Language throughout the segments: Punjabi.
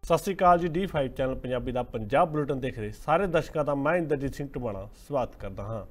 ਸਤਿ ਸ਼੍ਰੀ ਅਕਾਲ ਜੀ। D5 ਚੈਨਲ ਪੰਜਾਬੀ ਦਾ ਪੰਜਾਬ ਬੁਲੇਟਿਨ ਦੇਖ ਰਹੇ ਸਾਰੇ ਦਰਸ਼ਕਾਂ ਦਾ ਮੈਂ ਇੰਦਰਜੀਤ ਸਿੰਘ ਟਵਾਣਾ ਸਵਾਗਤ ਕਰਦਾ ਹਾਂ।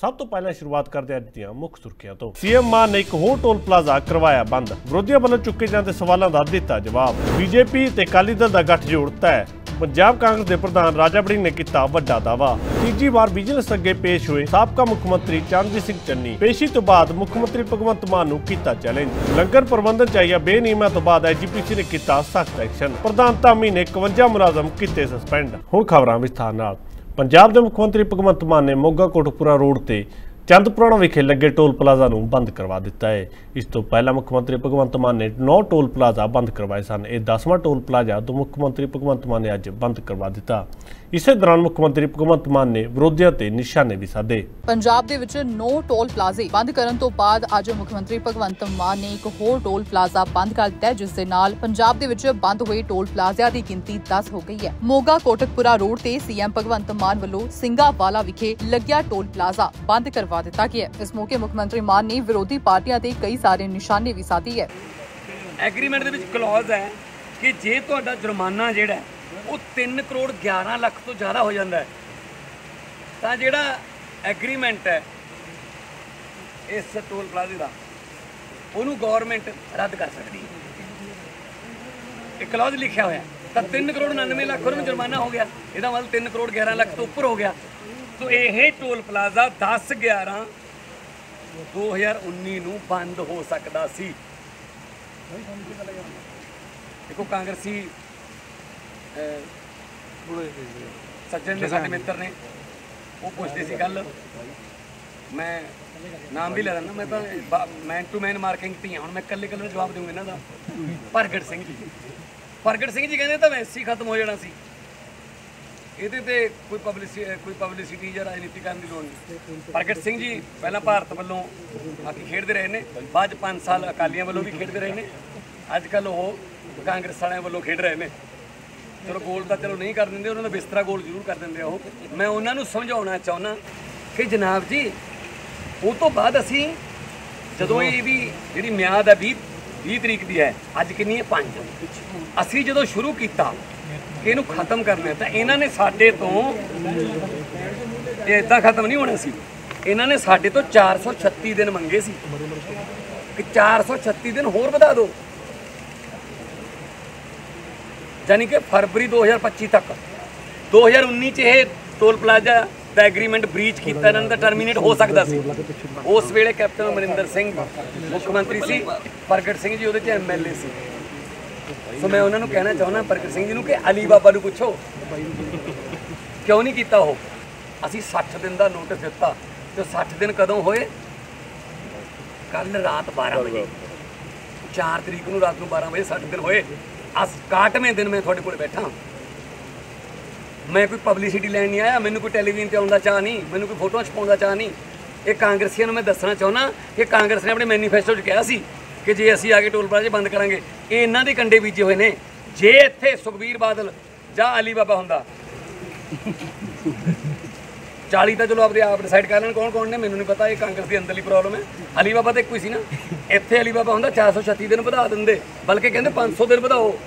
ਸਭ ਤੋਂ ਪਹਿਲਾਂ ਸ਼ੁਰੂਆਤ ਕਰਦੇ ਹਾਂ ਅੱਜ ਦੀਆਂ ਮੁੱਖ ਸੁਰਖੀਆਂ ਤੋਂ। ਸੀਐਮ ਮਾਨ ਨੇ ਇੱਕ ਹੋਰ ਟੋਲ ਪਲਾਜ਼ਾ ਕਰਵਾਇਆ ਬੰਦ, ਵਿਰੋਧੀਆਂ ਵੱਲੋਂ ਚੁੱਕੇ ਜਾਂਦੇ ਸਵਾਲਾਂ ਦਾ ਦਿੱਤਾ ਜਵਾਬ। ਬੀਜੇਪੀ ਤੇ ਅਕਾਲੀ ਦਲ ਦਾ ਗੱਠਜੋੜ ਤੈਅ, ਪੰਜਾਬ ਕਾਂਗਰਸ ਦੇ ਪ੍ਰਧਾਨ ਰਾਜਾ ਵੜਿੰਗ ਨੇ ਕੀਤਾ ਵੱਡਾ ਦਾਅਵਾ। ਤੀਜੀ ਵਾਰ ਵਿਜੀਲੈਂਸ ਅੱਗੇ ਪੇਸ਼ ਹੋਏ ਸਾਬਕਾ ਮੁੱਖ ਮੰਤਰੀ ਚਰਨਜੀਤ ਸਿੰਘ ਚੰਨੀ, ਪੇਸ਼ੀ ਤੋਂ ਬਾਅਦ ਮੁੱਖ ਮੰਤਰੀ ਭਗਵੰਤ ਮਾਨ ਨੂੰ ਕੀਤਾ ਚੈਲੰਜ। ਲੰਗਰ ਪ੍ਰਬੰਧਨ ਚ ਆਈਆਂ ਬੇਨਿਯਮਾਂ ਤੋਂ ਬਾਅਦ ਐਜੀਪੀਸੀ ਨੇ ਕੀਤਾ ਸਖਤ ਐਕਸ਼ਨ, ਪ੍ਰਧਾਨ ਧਾਮੀ ਨੇ 51 ਮੁਲਾਜ਼ਮ ਕੀਤੇ ਸਸਪੈਂਡ। ਹੁਣ ਖਬਰਾਂ ਵਿਸਥਾਰ ਨਾਲ। ਪੰਜਾਬ ਦੇ ਮੁੱਖ ਮੰਤਰੀ ਭਗਵੰਤ ਮਾਨ ਨੇ ਮੋਗਾ ਕੋਟਕਪੂਰਾ ਰੋਡ ਤੇ ਚੰਦਪੁਰਾਣਾ ਵਿਖੇ ਲੱਗੇ ਟੋਲ ਪਲਾਜ਼ਾ ਨੂੰ ਬੰਦ ਕਰਵਾ ਦਿੱਤਾ ਹੈ। ਇਸ ਤੋਂ ਪਹਿਲਾਂ ਮੁੱਖ ਮੰਤਰੀ ਭਗਵੰਤ ਮਾਨ ਨੇ 9 ਟੋਲ ਪਲਾਜ਼ਾ ਬੰਦ ਕਰਵਾਏ ਸਨ। ਇਹ 10ਵਾਂ ਟੋਲ ਪਲਾਜ਼ਾ ਤੋਂ ਮੁੱਖ ਮੰਤਰੀ ਭਗਵੰਤ ਮਾਨ ਨੇ ਅੱਜ ਬੰਦ ਕਰਵਾ ਦਿੱਤਾ। ਇਸੇ ਦੌਰਾਨ ਮੁੱਖ ਮੰਤਰੀ ਭਗਵੰਤ ਮਾਨ ਨੇ ਵਿਰੋਧੀਆਂ ਤੇ ਨਿਸ਼ਾਨੇ ਵੀ ਸਾਧੇ। ਪੰਜਾਬ ਦੇ ਵਿੱਚ 9 ਟੋਲ ਪਲਾਜ਼ੇ ਬੰਦ ਕਰਨ ਤੋਂ ਬਾਅਦ ਅੱਜ ਮੁੱਖ ਮੰਤਰੀ ਭਗਵੰਤ ਮਾਨ ਨੇ ਇੱਕ ਹੋਰ ਟੋਲ ਪਲਾਜ਼ਾ ਬੰਦ ਕਰ ਦਿੱਤਾ, ਜਿਸ ਦੇ ਨਾਲ ਪੰਜਾਬ ਦੇ ਵਿੱਚ ਬੰਦ ਹੋਏ ਟੋਲ ਪਲਾਜ਼ਿਆਂ ਦੀ ਗਿਣਤੀ 10 ਹੋ ਗਈ ਹੈ। ਮੋਗਾ ਕੋਟਕਪੂਰਾ ਰੋਡ ਤੇ ਸੀਐਮ ਭਗਵੰਤ ਮਾਨ ਵੱਲੋਂ ਸਿੰਘਾਵਾਲਾ ਵਿਖੇ ਲੱਗਿਆ ਟੋਲ ਪਲਾਜ਼ਾ ਬੰਦ ਕਰਵਾ ਦਿੱਤਾ ਗਿਆ। ਇਸ ਮੌਕੇ ਮੁੱਖ ਮੰਤਰੀ ਮਾਨ ਨੇ ਵਿਰੋਧੀ ਪਾਰਟੀਆਂ ਤੇ ਕਈ ਸਾਰੇ ਨਿਸ਼ਾਨੇ ਵੀ ਸਾਧੇ ਹੈ। ਐਗਰੀਮੈਂਟ ਦੇ ਵਿੱਚ ਕਲੌਜ਼ ਹੈ ਕਿ ਜੇ ਤੁਹਾਡਾ ਜੁਰਮਾਨਾ ਜਿਹੜਾ ਉਹ 3 ਕਰੋੜ 11 ਲੱਖ ਤੋਂ ਜ਼ਿਆਦਾ ਹੋ ਜਾਂਦਾ ਹੈ ਤਾਂ ਜਿਹੜਾ ਐਗਰੀਮੈਂਟ ਹੈ ਇਸ ਟੋਲ ਪਲਾਜ਼ੇ ਦਾ ਉਹਨੂੰ ਗਵਰਨਮੈਂਟ ਰੱਦ ਕਰ ਸਕਦੀ ਹੈ। ਇਹ ਕਲੌਜ਼ ਲਿਖਿਆ ਹੋਇਆ ਤਾਂ 3 ਕਰੋੜ 99 ਲੱਖ ਉਹਨਾਂ ਨੂੰ ਜੁਰਮਾਨਾ ਹੋ ਗਿਆ, ਇਹਦਾ ਮਤਲਬ 3 ਕਰੋੜ 11 ਲੱਖ ਤੋਂ ਉੱਪਰ ਹੋ ਗਿਆ। तो ਇਹ ਟੋਲ ਪਲਾਜ਼ਾ 10/11/2019 ਨੂੰ ਬੰਦ ਹੋ ਸਕਦਾ ਸੀ। ਦੇਖੋ ਕਾਂਗਰਸੀ ਸੱਜਣ ਨੇ ਸਾਡੇ ਮਿੱਤਰ ਨੇ ਉਹ ਪੁੱਛਦੇ ਸੀ ਕੱਲ, ਮੈਂ ਨਾਮ ਵੀ ਲੈ ਲੈਣਾ, ਮੈਂ ਤਾਂ ਮੈਨ ਟੂ ਮੈਨ ਮਾਰਕਿੰਗ ਤੇ ਹਾਂ। ਹੁਣ ਮੈਂ ਇਕੱਲੇ ਜਵਾਬ ਦੇਵਾਂਗਾ ਇਹਨਾਂ ਦਾ। ਪ੍ਰਗਟ ਸਿੰਘ ਜੀ ਕਹਿੰਦੇ ਤਾਂ ਵੈਸੇ ਹੀ ਖਤਮ ਹੋ ਜਾਣਾ ਸੀ, ਇਹਦੇ ਤੇ ਕੋਈ ਪਬਲਿਸਿਟੀ ਜਾਂ ਰਾਜਨੀਤੀ ਕਰਨ ਦੀ ਲੋੜ ਨਹੀਂ। ਪ੍ਰਗਟ ਸਿੰਘ ਜੀ ਪਹਿਲਾਂ ਭਾਰਤ ਵੱਲੋਂ ਹਾਕੀ ਖੇਡਦੇ ਰਹੇ ਨੇ, ਬਾਅਦ 5 ਸਾਲ ਅਕਾਲੀਆਂ ਵੱਲੋਂ ਵੀ ਖੇਡਦੇ ਰਹੇ ਨੇ, ਅੱਜ ਕੱਲ੍ਹ ਉਹ ਕਾਂਗਰਸ ਵਾਲਿਆਂ ਵੱਲੋਂ ਖੇਡ ਰਹੇ ਨੇ। ਚਲੋ ਗੋਲ ਤਾਂ ਚਲੋ ਨਹੀਂ ਕਰ ਦਿੰਦੇ, ਉਹਨਾਂ ਦਾ ਬਿਸਤਰਾ ਗੋਲ ਜ਼ਰੂਰ ਕਰ ਦਿੰਦੇ ਆ ਉਹ। ਮੈਂ ਉਹਨਾਂ ਨੂੰ ਸਮਝਾਉਣਾ ਚਾਹੁੰਦਾ ਕਿ ਜਨਾਬ ਜੀ ਉਹ ਤੋਂ ਬਾਅਦ ਅਸੀਂ ਜਦੋਂ ਇਹਦੀ ਜਿਹੜੀ ਮਿਆਦ ਹੈ 20 ਤਰੀਕ ਦੀ ਹੈ, ਅੱਜ ਕਿੰਨੀ ਹੈ 5, ਅਸੀਂ ਜਦੋਂ ਸ਼ੁਰੂ ਕੀਤਾ ਕਿ ਇਹਨੂੰ ਖਤਮ ਕਰਨਾ ਤਾਂ ਇਹਨਾਂ ਨੇ ਸਾਡੇ ਤੋਂ ਇੱਦਾਂ ਖਤਮ ਨਹੀਂ ਹੋਣਾ ਸੀ, ਇਹਨਾਂ ਨੇ ਸਾਡੇ ਤੋਂ 436 ਦਿਨ ਮੰਗੇ ਸੀ ਕਿ 436 ਦਿਨ ਹੋਰ ਵਧਾ ਦਿਓ, ਯਾਨੀ ਕਿ ਫਰਵਰੀ 2025 ਤੱਕ। 2019 ਚ ਇਹ ਟੋਲ ਪਲਾਜ਼ਾ ਦਾ ਐਗਰੀਮੈਂਟ ਬ੍ਰੀਚ ਕੀਤਾ, ਇਹਨਾਂ ਦਾ ਟਰਮੀਨੇਟ ਹੋ ਸਕਦਾ ਸੀ। ਉਸ ਵੇਲੇ ਕੈਪਟਨ ਅਮਰਿੰਦਰ ਸਿੰਘ ਮੁੱਖ ਮੰਤਰੀ ਸੀ, ਪ੍ਰਗਟ ਸਿੰਘ ਜੀ ਉਹਦੇ 'ਚ MLA ਸੀ। ਸੋ ਮੈਂ ਉਹਨਾਂ ਨੂੰ ਕਹਿਣਾ ਚਾਹੁੰਦਾ ਪ੍ਰਗਟ ਸਿੰਘ ਜੀ ਨੂੰ ਕਿ ਅਲੀ ਬਾਬਾ ਨੂੰ ਪੁੱਛੋ ਕਿਉਂ ਨਹੀਂ ਕੀਤਾ ਉਹ। ਅਸੀਂ 60 ਦਿਨ ਦਾ ਨੋਟਿਸ ਦਿੱਤਾ ਤੇ 60 ਦਿਨ ਕਦੋਂ ਹੋਏ? ਕੱਲ ਰਾਤ 12 ਵਜੇ, 4 ਤਰੀਕ ਨੂੰ ਰਾਤ ਨੂੰ 12 ਵਜੇ 60 ਦਿਨ ਹੋਏ। 61ਵੇਂ ਦਿਨ ਮੈਂ ਤੁਹਾਡੇ ਕੋਲ ਬੈਠਾ। ਮੈਂ ਕੋਈ ਪਬਲਿਸਿਟੀ ਲੈਣ ਨਹੀਂ ਆਇਆ, ਮੈਨੂੰ ਕੋਈ ਟੈਲੀਵਿਜ਼ਨ 'ਤੇ ਆਉਣ ਦਾ ਚਾਹ ਨਹੀਂ, ਮੈਨੂੰ ਕੋਈ ਫੋਟੋਆਂ ਛਪਾਉਣ ਦਾ ਚਾਹ ਨਹੀਂ। ਇਹ ਕਾਂਗਰਸੀਆਂ ਨੂੰ ਮੈਂ ਦੱਸਣਾ ਚਾਹੁੰਦਾ ਕਿ ਕਾਂਗਰਸ ਨੇ ਆਪਣੇ ਮੈਨੀਫੈਸਟੋ 'ਚ ਕਿਹਾ ਸੀ ਕਿ ਜੇ ਅਸੀਂ ਆ ਕੇ ਟੋਲ ਪਲਾਜ਼ੇ ਬੰਦ ਕਰਾਂਗੇ। ਇਹ ਇਹਨਾਂ ਦੇ ਕੰਡੇ ਬੀਜੇ ਹੋਏ ਨੇ। ਜੇ ਇੱਥੇ ਸੁਖਬੀਰ ਬਾਦਲ ਜਾਂ ਅਲੀ ਬਾਬਾ ਹੁੰਦਾ 40 ਤਾਂ ਚਲੋ ਆਪਦੇ ਆਪ ਡਿਸਾਈਡ ਕਰ ਲੈਣ ਕੌਣ ਨੇ, ਮੈਨੂੰ ਨਹੀਂ ਪਤਾ, ਇਹ ਕਾਂਗਰਸ ਦੀ ਅੰਦਰਲੀ ਪ੍ਰੋਬਲਮ ਹੈ। ਅਲੀ ਬਾਬਾ ਤਾਂ ਇੱਕੋ ਹੀ ਸੀ ਨਾ। ਇੱਥੇ ਅਲੀ ਬਾਬਾ ਹੁੰਦਾ 436 ਦਿਨ ਵਧਾ ਦਿੰਦੇ, ਬਲਕਿ ਕਹਿੰਦੇ 500 ਦਿਨ ਵਧਾਓ,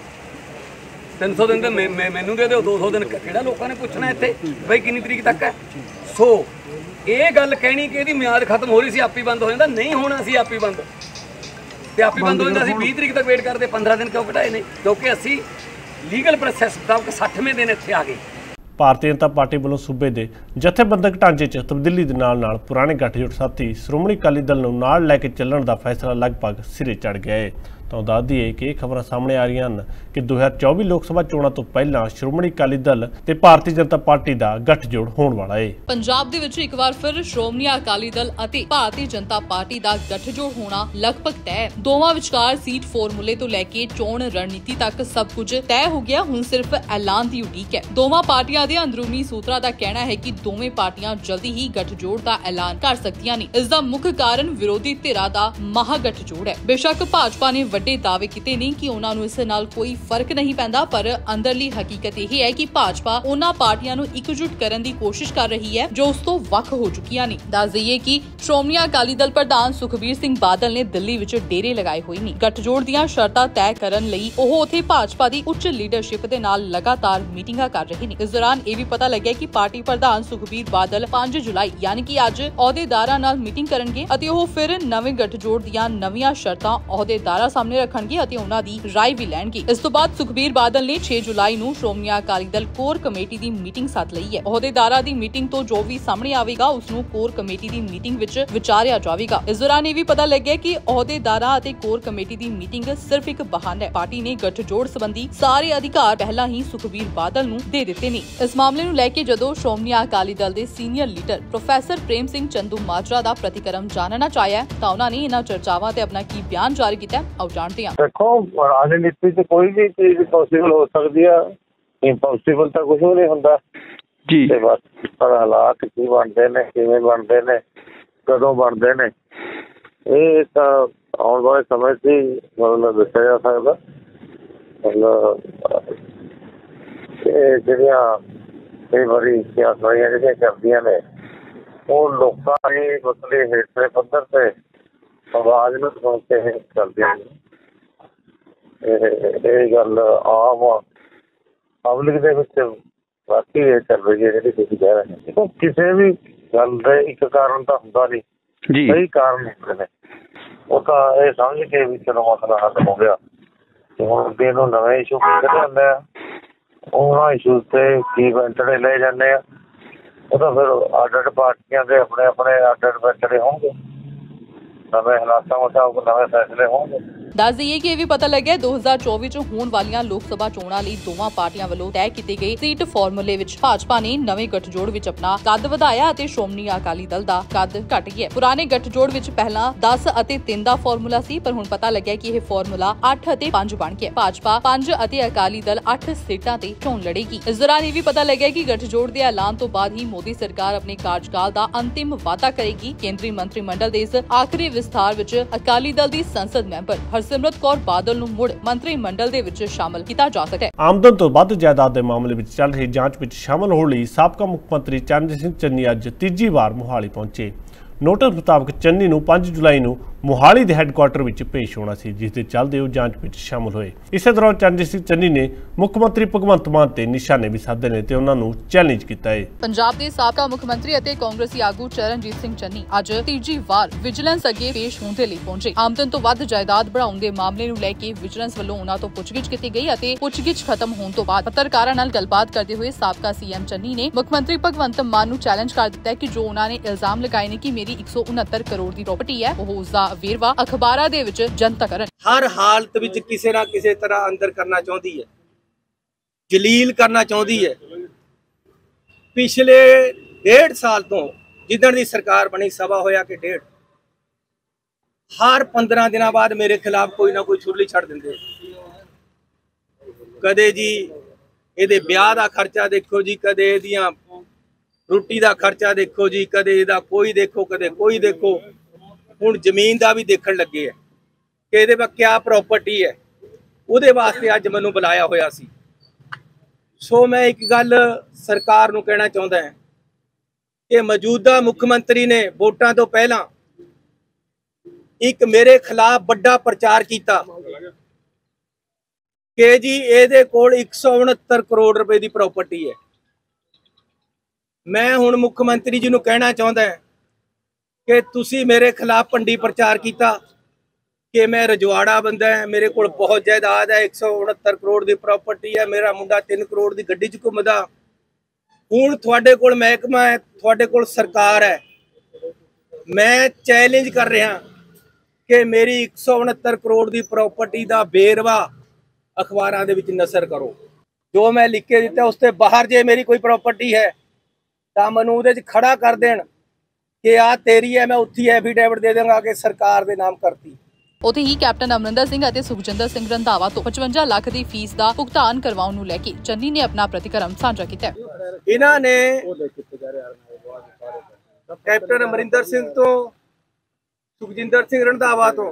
300 ਦਿਨ ਤਾਂ ਮੈਨੂੰ ਦੇ ਦਿਓ, 200 ਦਿਨ ਕਿਹੜਾ ਲੋਕਾਂ ਨੇ ਪੁੱਛਣਾ ਇੱਥੇ ਬਈ ਕਿੰਨੀ ਤਰੀਕ ਤੱਕ ਹੈ। ਸੋ ਇਹ ਗੱਲ ਕਹਿਣੀ ਕਿ ਇਹਦੀ ਮਿਆਦ ਖਤਮ ਹੋ ਰਹੀ ਸੀ ਆਪੀ ਬੰਦ ਹੋ ਜਾਂਦਾ, ਨਹੀਂ ਹੋਣਾ ਸੀ ਆਪੀ ਬੰਦ। ਤੇ ਆਪੀ ਬੰਦ ਹੋ ਜਾਂਦਾ ਅਸੀਂ 20 ਤਰੀਕ ਤੱਕ ਵੇਟ ਕਰਦੇ, 15 ਦਿਨ ਕਿਉਂ ਘਟਾਏ ਨੇ? ਕਿਉਂਕਿ ਅਸੀਂ ਲੀਗਲ ਪ੍ਰੋਸੈਸ ਮੁਤਾਬਕ 60ਵੇਂ ਦਿਨ ਇੱਥੇ ਆ ਗਏ। ਭਾਰਤੀ ਜਨਤਾ ਪਾਰਟੀ ਵੱਲੋਂ ਸੂਬੇ ਦੇ ਜਥੇਬੰਦਕ ਢਾਂਚੇ 'ਚ ਤਬਦੀਲੀ ਦੇ ਨਾਲ ਪੁਰਾਣੇ ਗੱਠਜੋੜ ਸਾਥੀ ਸ਼੍ਰੋਮਣੀ ਅਕਾਲੀ ਦਲ ਨੂੰ ਨਾਲ ਲੈ ਕੇ ਚੱਲਣ ਦਾ ਫੈਸਲਾ ਲਗਭਗ ਸਿਰੇ ਚੜ੍ਹ ਗਿਆ ਹੈ। ਤਾਂ ਦੱਸ ਦਈਏ ਕਿ ਇਹ ਖਬਰਾਂ ਸਾਹਮਣੇ ਆ ਰਹੀਆਂ ਹਨ ਕਿ 2024 ਲੋਕ ਸਭਾ ਚੋਣਾਂ ਤੋਂ ਪਹਿਲਾਂ ਸ਼੍ਰੋਮਣੀ ਅਕਾਲੀ ਦਲ ਤੇ ਭਾਰਤੀ ਜਨਤਾ ਪਾਰਟੀ ਦਾ ਗੱਠਜੋੜ ਹੋਣ ਵਾਲਾ ਹੈ। ਪੰਜਾਬ ਦੇ ਵਿੱਚ ਇੱਕ ਵਾਰ ਫਿਰ ਸ਼੍ਰੋਮਣੀ ਅਕਾਲੀ ਦਲ ਅਤੇ ਭਾਰਤੀ ਜਨਤਾ ਪਾਰਟੀ ਦਾ ਗੱਠਜੋੜ ਹੋਣਾ ਲਗਭਗ ਤੈਅ ਹੈ। ਦੋਵਾਂ ਵਿਚਕਾਰ ਸੀਟ ਫਾਰਮੂਲੇ ਤੋਂ ਲੈ ਕੇ ਚੋਣ ਰਣਨੀਤੀ ਤੱਕ ਸਭ ਕੁਝ ਤੈਅ ਹੋ ਗਿਆ। ਹੁਣ ਸਿਰਫ ਐਲਾਨ ਦੀ ਉਡੀਕ ਹੈ। ਦੋਵਾਂ ਪਾਰਟੀਆਂ ਦੇ ਅੰਦਰੂਨੀ ਸੂਤਰਾਂ ਦਾ ਕਹਿਣਾ ਹੈ ਕਿ ਦੋਵੇਂ ਪਾਰਟੀਆਂ ਜਲਦੀ ਹੀ ਗੱਠਜੋੜ ਦਾ ਐਲਾਨ ਕਰ ਸਕਦੀਆਂ ਨੇ। ਇਸ ਦਾ ਮੁੱਖ ਕਾਰਨ ਵਿਰੋਧੀ ਧਿਰਾਂ ਦਾ ਮਹਾਗਠਜੋੜ ਹੈ। ਬੇਸ਼ੱਕ ਭਾਜਪਾ ਨੇ ਵੱਡੇ ਦਾਅਵੇ ਕੀਤੇ ਨੇ ਕਿ ਉਹਨਾਂ ਨੂੰ ਇਸ ਨਾਲ ਕੋਈ ਫਰਕ ਨਹੀਂ ਪੈਂਦਾ, ਪਰ ਅੰਦਰਲੀ ਹਕੀਕਤ ਇਹ ਹੈ ਕਿ ਭਾਜਪਾ ਉਹਨਾਂ ਪਾਰਟੀਆਂ ਨੂੰ ਇਕਜੁੱਟ ਕਰਨ ਦੀ ਕੋਸ਼ਿਸ਼ ਕਰ ਰਹੀ ਹੈ ਜੋ ਉਸ ਤੋਂ ਵੱਖ ਹੋ ਚੁੱਕੀਆਂ ਨੇ। ਦੱਸ ਦਈਏ ਕਿ ਸ਼੍ਰੋਮਣੀ ਅਕਾਲੀ ਦਲ ਪ੍ਰਧਾਨ ਸੁਖਬੀਰ ਸਿੰਘ ਬਾਦਲ ਨੇ ਦਿੱਲੀ ਵਿੱਚ ਡੇਰੇ ਲਗਾਏ ਹੋਏ ਨੇ। ਗੱਠਜੋੜ ਦੀਆਂ ਸ਼ਰਤਾਂ ਤੈਅ ਕਰਨ ਲਈ ਉਹ ਉੱਥੇ ਭਾਜਪਾ ਦੀ ਉੱਚ ਲੀਡਰਸ਼ਿਪ ਦੇ ਨਾਲ ਲਗਾਤਾਰ ਮੀਟਿੰਗਾਂ ਕਰ ਰਹੇ ਨੇ। ਇਸ ਦੌਰਾਨ ਇਹ ਵੀ ਪਤਾ ਲੱਗਿਆ ਕਿ ਪਾਰਟੀ ਪ੍ਰਧਾਨ ਸੁਖਬੀਰ ਬਾਦਲ 5 ਜੁਲਾਈ ਯਾਨੀ ਕਿ ਅੱਜ ਅਹੁਦੇਦਾਰਾਂ ਨਾਲ ਮੀਟਿੰਗ ਕਰਨਗੇ ਅਤੇ ਉਹ ਫਿਰ ਨਵੇਂ ਗੱਠਜੋੜ ਦੀਆਂ ਨਵੀਆਂ ਸ਼ਰਤਾਂ ਅਹੁਦੇਦਾਰਾਂ ਸਾਹਮਣੇ ਰੱਖਣਗੇ ਅਤੇ ਉਹਨਾਂ ਦੀ ਰਾਏ ਵੀ ਲੈਣਗੇ। ਇਸ ਤੋਂ ਬਾਅਦ ਸੁਖਬੀਰ ਬਾਦਲ ਨੇ 6 ਜੁਲਾਈ ਨੂੰ ਸ਼੍ਰੋਮਣੀ ਅਕਾਲੀ ਦਲ ਕੋਰ ਕਮੇਟੀ ਦੀ ਮੀਟਿੰਗ ਸੱਦ ਲਈ ਹੈ। ਅਹੁਦੇਦਾਰਾਂ ਦੀ ਮੀਟਿੰਗ ਤੋਂ ਜੋ ਵੀ ਸਾਹਮਣੇ ਆਵੇਗਾ ਉਸ ਨੂੰ ਕੋਰ ਕਮੇਟੀ ਦੀ ਮੀਟਿੰਗ ਵਿੱਚ ਵਿਚਾਰਿਆ ਜਾਵੇਗਾ। ਇਸ ਦੌਰਾਨ ਇਹ ਵੀ ਪਤਾ ਲੱਗਿਆ ਕਿ ਅਹੁਦੇਦਾਰਾਂ ਅਤੇ ਕੋਰ ਕਮੇਟੀ ਦੀ ਮੀਟਿੰਗ ਸਿਰਫ ਇੱਕ ਬਹਾਨਾ ਹੈ। ਪਾਰਟੀ ਨੇ ਗੱਠਜੋੜ ਸੰਬੰਧੀ ਸਾਰੇ ਅਧਿਕਾਰ ਪਹਿਲਾਂ ਹੀ ਸੁਖਬੀਰ ਬਾਦਲ ਨੂੰ ਦੇ ਦਿੱਤੇ ਨੇ। ਇਸ ਮਾਮਲੇ ਨੂੰ ਲੈ ਕੇ ਜਦੋਂ ਸ਼੍ਰੋਮਣੀ ਅਕਾਲੀ ਦਲ ਦੇ senior leader professor Prem Singh Chandu Majra ਦਾ ਪ੍ਰਤੀਕਰਮ ਜਾਣਨਾ ਚਾਹਿਆ ਤਾਂ ਉਹਨਾਂ ਨੇ ਇਹਨਾਂ ਚਰਚਾਵਾਂ ਤੇ ਆਪਣਾ ਕੀ ਬਿਆਨ ਜਾਰੀ ਕੀਤਾ, ਆਓ ਜਾਣਦੇ ਹਾਂ। देखो राजनीति च कोई भी चीज पॉसिबल हो सकती है, इम्पॉसिबल तो कुछ भी नहीं होता जी। बस पर हालात की बनते ने, किवें बनते ने, कदों बनते ने, ये तो आने वाले समय से मतलब दस्या जा सकता। मतलब ਜਿਹੜੀਆਂ कई बारी सियासतदारियां ਜਿਹੜੀਆਂ ਕਰਦੀਆਂ ਨੇ ਉਹ ਲੋਕਾਂ ਦੀ ਮਤਲਬ ਹੇਠਲੇ ਪੱਧਰ ਤੇ ਆਵਾਜ਼ ਨੂੰ ਸੁਣ ਕੇ ਕਰਦੀਆਂ ਨੇ। ਇਹ ਗੱਲ ਆਮ ਪਬਲਿਕ ਦੇ ਵਿੱਚ ਵਾਕਈ ਇਹ ਚੱਲ ਰਹੀ ਹੈ ਜਿਹੜੀ ਤੁਸੀਂ ਕਹਿ ਰਹੇ ਹੋ। ਦੇਖੋ ਕਿਸੇ ਵੀ ਗੱਲ ਦਾ ਇੱਕ ਕਾਰਨ ਤਾਂ ਹੁੰਦਾ ਨਹੀਂ ਜੀ, ਕਈ ਕਾਰਨ ਹੁੰਦੇ ਨੇ। ਉਹ ਤਾਂ ਇਹ ਸਮਝ ਕੇ ਵੀ ਚਲੋ ਮਸਲਾ ਹੱਲ ਹੋ ਗਿਆ ਤੇ ਹੁਣ ਅੱਗੇ ਨੂੰ ਨਵੇਂ ਇਸ਼ੂ ਕਿਹੜੇ ਹੁੰਦੇ ਆ, ਉਹਨਾਂ ਇਸ਼ੂ ਤੇ ਕੀ ਵੈਂਟੜੇ ਲੈ ਜਾਂਦੇ ਆ, ਉਹ ਤਾਂ ਫਿਰ ਅੱਡ ਪਾਰਟੀਆਂ ਦੇ ਆਪਣੇ ਆਪਣੇ ਅੱਡ ਵੈਂਟੜੇ ਹੋਣਗੇ, ਨਵੇਂ ਹਾਲਾਤਾਂ ਮੁਤਾਬਕ ਨਵੇਂ ਫੈਸਲੇ ਹੋਣਗੇ। ਦੱਸ ਦਈਏ ਕਿ ਇਹ ਵੀ ਪਤਾ ਲੱਗਿਆ 2024 ਚ ਹੋਣ ਵਾਲੀਆਂ ਲੋਕ ਸਭਾ ਚੋਣਾਂ ਲਈ ਦੋਵਾਂ ਪਾਰਟੀਆਂ ਵੱਲੋਂ ਤੈਅ ਕੀਤੇ ਗਏ ਸੀਟ ਫਾਰਮੂਲੇ ਵਿੱਚ ਭਾਜਪਾ ਨੇ ਨਵੇਂ ਗੱਠਜੋੜ ਵਿੱਚ ਆਪਣਾ ਕੱਦ ਵਧਾਇਆ ਅਤੇ ਸ਼੍ਰੋਮਣੀ ਅਕਾਲੀ ਦਲ ਦਾ ਕੱਦ ਘਟ ਗਿਆ। ਪੁਰਾਣੇ ਗੱਠਜੋੜ ਵਿੱਚ ਪਹਿਲਾਂ 10 ਅਤੇ 3 ਦਾ ਫਾਰਮੂਲਾ ਸੀ, ਪਰ ਹੁਣ ਪਤਾ ਲੱਗਿਆ ਕਿ ਇਹ ਫਾਰਮੂਲਾ 8 ਅਤੇ 5 ਬਣ ਗਿਆ। ਭਾਜਪਾ 5 ਅਤੇ ਅਕਾਲੀ ਦਲ 8 ਸੀਟਾਂ ਤੇ ਚੋਣ ਲੜੇਗੀ। ਇਸ ਦੌਰਾਨ ਇਹ ਵੀ ਪਤਾ ਲੱਗਿਆ ਕਿ ਗੱਠਜੋੜ ਦੇ ਐਲਾਨ ਤੋਂ ਬਾਅਦ ਹੀ ਮੋਦੀ ਸਰਕਾਰ ਆਪਣੇ ਕਾਰਜਕਾਲ ਦਾ ਅੰਤਿਮ ਵਾਅਦਾ ਕਰੇਗੀ। ਕੇਂਦਰੀ ਮੰਤਰੀ ਮੰਡਲ ਦੇ ਇਸ ਆਖਰੀ ਵਿਸਥਾਰ ਵਿੱਚ ਅਕਾਲੀ ਦਲ ਦੀ ਸੰਸਦ ਮੈਂਬਰ ਹਰਸਿਮਰਤ ਕੌਰ ਬਾਦਲ ਨੂੰ ਮੁੜ ਮੰਤਰੀ ਮੰਡਲ ਦੇ ਵਿੱਚ ਸ਼ਾਮਲ ਕੀਤਾ ਜਾ ਸਕਦਾ ਹੈ। ਆਮਦਨ ਤੋਂ ਵੱਧ ਜਾਇਦਾਦ ਦੇ ਮਾਮਲੇ ਵਿੱਚ ਚੱਲ ਰਹੀ ਜਾਂਚ ਵਿੱਚ ਸ਼ਾਮਲ ਹੋਣ ਲਈ ਸਾਬਕਾ ਮੁੱਖ ਮੰਤਰੀ ਚਰਨਜੀਤ ਸਿੰਘ ਚੰਨੀ ਅੱਜ ਤੀਜੀ ਵਾਰ ਮੁਹਾਲੀ ਪਹੁੰਚੇ। ਨੋਟਿਸ ਮੁਤਾਬਕ ਚੰਨੀ ਨੂੰ 5 ਜੁਲਾਈ ਨੂੰ ਮੁਹਾਲੀ ਦੇ ਹੈੱਡਕੁਆਟਰ ਵਿੱਚ ਪੇਸ਼ ਹੋਣਾ ਸੀ, ਜਿਸ ਦੇ ਚੱਲਦੇ ਉਹ ਜਾਂਚ ਵਿੱਚ ਸ਼ਾਮਲ ਹੋਏ। ਇਸੇ ਦੌਰਾਨ ਚਰਨਜੀਤ ਸਿੰਘ ਚੰਨੀ ਨੇ ਮੁੱਖ ਮੰਤਰੀ ਭਗਵੰਤ ਮਾਨ ਤੇ ਨਿਸ਼ਾਨੇ ਵੀ ਸਾਧੇ ਨੇ ਤੇ ਉਹਨਾਂ ਨੂੰ ਚੈਲੰਜ ਕੀਤਾ ਹੈ। ਪੰਜਾਬ ਦੇ ਸਾਬਕਾ ਮੁੱਖ ਮੰਤਰੀ ਅਤੇ ਕਾਂਗਰਸੀ ਆਗੂ ਚਰਨਜੀਤ ਸਿੰਘ ਚੰਨੀ ਅੱਜ ਤੀਜੀ ਵਾਰ ਵਿਜੀਲੈਂਸ ਅੱਗੇ ਪੇਸ਼ ਹੋਣ ਦੇ ਲਈ ਪਹੁੰਚੇ। ਆਮਦਨ ਤੋਂ ਵੱਧ ਜਾਇਦਾਦ ਬਣਾਉਣ ਦੇ ਮਾਮਲੇ ਨੂੰ ਲੈ ਕੇ ਵਿਜੀਲੈਂਸ ਵੱਲੋਂ ਉਹਨਾਂ ਤੋਂ ਪੁੱਛਗਿੱਛ ਕੀਤੀ ਗਈ ਅਤੇ ਪੁੱਛਗਿੱਛ ਖਤਮ ਹੋਣ ਤੋਂ ਬਾਅਦ ਪੱਤਰਕਾਰਾਂ ਨਾਲ ਗੱਲਬਾਤ ਕਰਦੇ ਹੋਏ ਸਾਬਕਾ ਸੀਐਮ ਚੰਨੀ ਨੇ ਮੁੱਖ ਮੰਤਰੀ ਭਗਵੰਤ ਮਾਨ ਨੂੰ ਚੈਲੰਜ ਕਰ ਦਿੱਤਾ ਕਿ ਜੋ ਉਹਨਾਂ ਨੇ ਇਲਜ਼ਾਮ ਲਗਾਏ ਨੇ ਕਿ ਮੇਰੀ 169 ਕਰੋੜ ਦੀ ਪ੍ਰਾਪਰਟੀ ਹੈ, ਉਹ ਉਸ ਦਾ ਵੇਰਵਾ ਅਖਬਾਰਾਂ ਦੇ ਵਿੱਚ ਜਨਤਕ ਕਰਨ। ਹਰ ਹਾਲਤ ਵਿੱਚ ਕਿਸੇ ਨਾ ਕਿਸੇ ਤਰ੍ਹਾਂ ਅੰਦਰ ਕਰਨਾ ਚਾਹੁੰਦੀ ਹੈ, ਜਲੀਲ ਕਰਨਾ ਚਾਹੁੰਦੀ ਹੈ। ਪਿਛਲੇ 1.5 ਸਾਲ ਤੋਂ ਜਿੱਦਣ ਦੀ ਸਰਕਾਰ ਬਣੀ, ਸਵਾ ਹੋਇਆ ਕਿ 1.5, ਹਰ 15 ਦਿਨਾਂ ਬਾਅਦ ਮੇਰੇ ਖਿਲਾਫ ਕੋਈ ਨਾ ਕੋਈ ਛੁਰਲੀ ਛੱਡ ਦਿੰਦੇ। ਕਦੇ ਜੀ ਇਹਦੇ ਵਿਆਹ ਦਾ ਖਰਚਾ ਦੇਖੋ ਜੀ, ਕਦੇ ਇਹਦੀਆਂ ਰੋਟੀ ਦਾ ਖਰਚਾ ਦੇਖੋ ਜੀ, ਕਦੇ ਇਹਦਾ ਕੋਈ ਦੇਖੋ, ਕਦੇ ਕੋਈ ਦੇਖੋ। ਹੁਣ ਜ਼ਮੀਨ ਦਾ ਵੀ ਦੇਖਣ ਲੱਗੇ ਹੈ ਕਿ ਇਹਦੇ ਵਿੱਚ ਕਿਆ ਪ੍ਰਾਪਰਟੀ ਹੈ, ਉਹਦੇ ਵਾਸਤੇ ਅੱਜ ਮੈਨੂੰ ਬੁਲਾਇਆ ਹੋਇਆ ਸੀ। ਸੋ ਮੈਂ ਇੱਕ ਗੱਲ ਸਰਕਾਰ ਨੂੰ ਕਹਿਣਾ ਚਾਹੁੰਦਾ ਹਾਂ ਕਿ ਮੌਜੂਦਾ ਮੁੱਖ ਮੰਤਰੀ ਨੇ ਵੋਟਾਂ ਤੋਂ ਪਹਿਲਾਂ ਇੱਕ ਮੇਰੇ ਖਿਲਾਫ ਵੱਡਾ ਪ੍ਰਚਾਰ ਕੀਤਾ ਕਿ ਜੀ ਇਹਦੇ ਕੋਲ 169 ਕਰੋੜ ਰੁਪਏ ਦੀ ਪ੍ਰਾਪਰਟੀ ਹੈ। ਮੈਂ ਹੁਣ ਮੁੱਖ ਮੰਤਰੀ ਜੀ ਨੂੰ ਕਹਿਣਾ ਚਾਹੁੰਦਾ ਹਾਂ ਕਿ ਤੁਸੀਂ ਮੇਰੇ ਖਿਲਾਫ ਭੰਡੀ ਪ੍ਰਚਾਰ ਕੀਤਾ ਕਿ ਮੈਂ ਰਜਵਾੜਾ ਬੰਦਾ ਹਾਂ, ਮੇਰੇ ਕੋਲ ਬਹੁਤ ਜਾਇਦਾਦ ਹੈ, 169 ਕਰੋੜ ਦੀ ਪ੍ਰਾਪਰਟੀ ਹੈ, ਮੇਰਾ ਮੁੰਡਾ 3 ਕਰੋੜ ਦੀ ਗੱਡੀ 'ਚ ਘੁੰਮਦਾ। ਹੁਣ ਤੁਹਾਡੇ ਕੋਲ ਮਹਿਕਮਾ ਹੈ, ਤੁਹਾਡੇ ਕੋਲ ਸਰਕਾਰ ਹੈ, ਮੈਂ ਚੈਲੰਜ ਕਰ ਰਿਹਾ ਕਿ ਮੇਰੀ 169 ਕਰੋੜ ਦੀ ਪ੍ਰਾਪਰਟੀ ਦਾ ਵੇਰਵਾ ਅਖਬਾਰਾਂ ਦੇ ਵਿੱਚ ਨਸ਼ਰ ਕਰੋ। ਜੋ ਮੈਂ ਲਿਖ ਕੇ ਦਿੱਤਾ ਉਸ ਤੋਂ ਬਾਹਰ ਜੇ ਮੇਰੀ ਕੋਈ ਪ੍ਰਾਪਰਟੀ ਹੈ ਤਾਂ ਮੈਨੂੰ ਉਹਦੇ 'ਚ ਖੜਾ ਕਰ ਦੇਣ ਕਿ ਆ ਤੇਰੀ ਹੈ, ਮੈਂ ਉੱਥੇ ਐਫੀਡੇਵਿਟ ਦੇ ਦੇਵਾਂਗਾ ਕਿ ਸਰਕਾਰ ਦੇ ਨਾਮ ਕਰਤੀ। ਉੱਥੇ ਹੀ ਕੈਪਟਨ ਅਮਰਿੰਦਰ ਸਿੰਘ ਅਤੇ ਸੁਖਜਿੰਦਰ ਸਿੰਘ ਰੰਧਾਵਾ ਤੋਂ 55 ਲੱਖ ਦੀ ਫੀਸ ਦਾ ਭੁਗਤਾਨ ਕਰਵਾਉਣ ਨੂੰ ਲੈ ਕੇ ਚੰਨੀ ਨੇ ਆਪਣਾ ਪ੍ਰਤੀਕਰਮ ਸਾਂਝਾ ਕੀਤਾ। ਇਹਨਾਂ ਨੇ ਕੈਪਟਨ ਅਮਰਿੰਦਰ ਸਿੰਘ ਤੋਂ, ਸੁਖਜਿੰਦਰ ਸਿੰਘ ਰੰਧਾਵਾ ਤੋਂ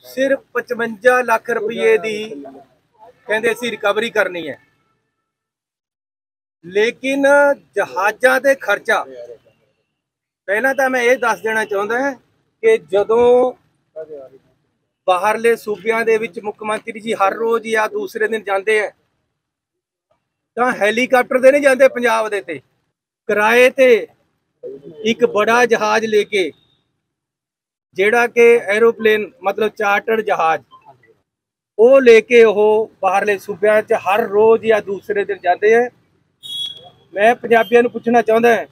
सिर्फ 55 लाख रुपये की कहते सी रिकवरी करनी है, लेकिन जहाज़ां ते खर्चा पहला तो मैं ये दस देना चाहता है कि जदों बाहरले सूबियां दे विच मुख्यमंत्री जी हर रोज़ या दूसरे दिन जाते हैं तो हैलीकाप्टर ते नहीं जाते, पंजाब दे ते किराए ते एक बड़ा जहाज लेके जेड़ा कि एरोप्लेन मतलब चार्टर्ड जहाज वो लेके वो बाहरले सूबियां च हर रोज़ या दूसरे दिन जाते हैं। मैं पंजाबियों नूं पुछना चाहता है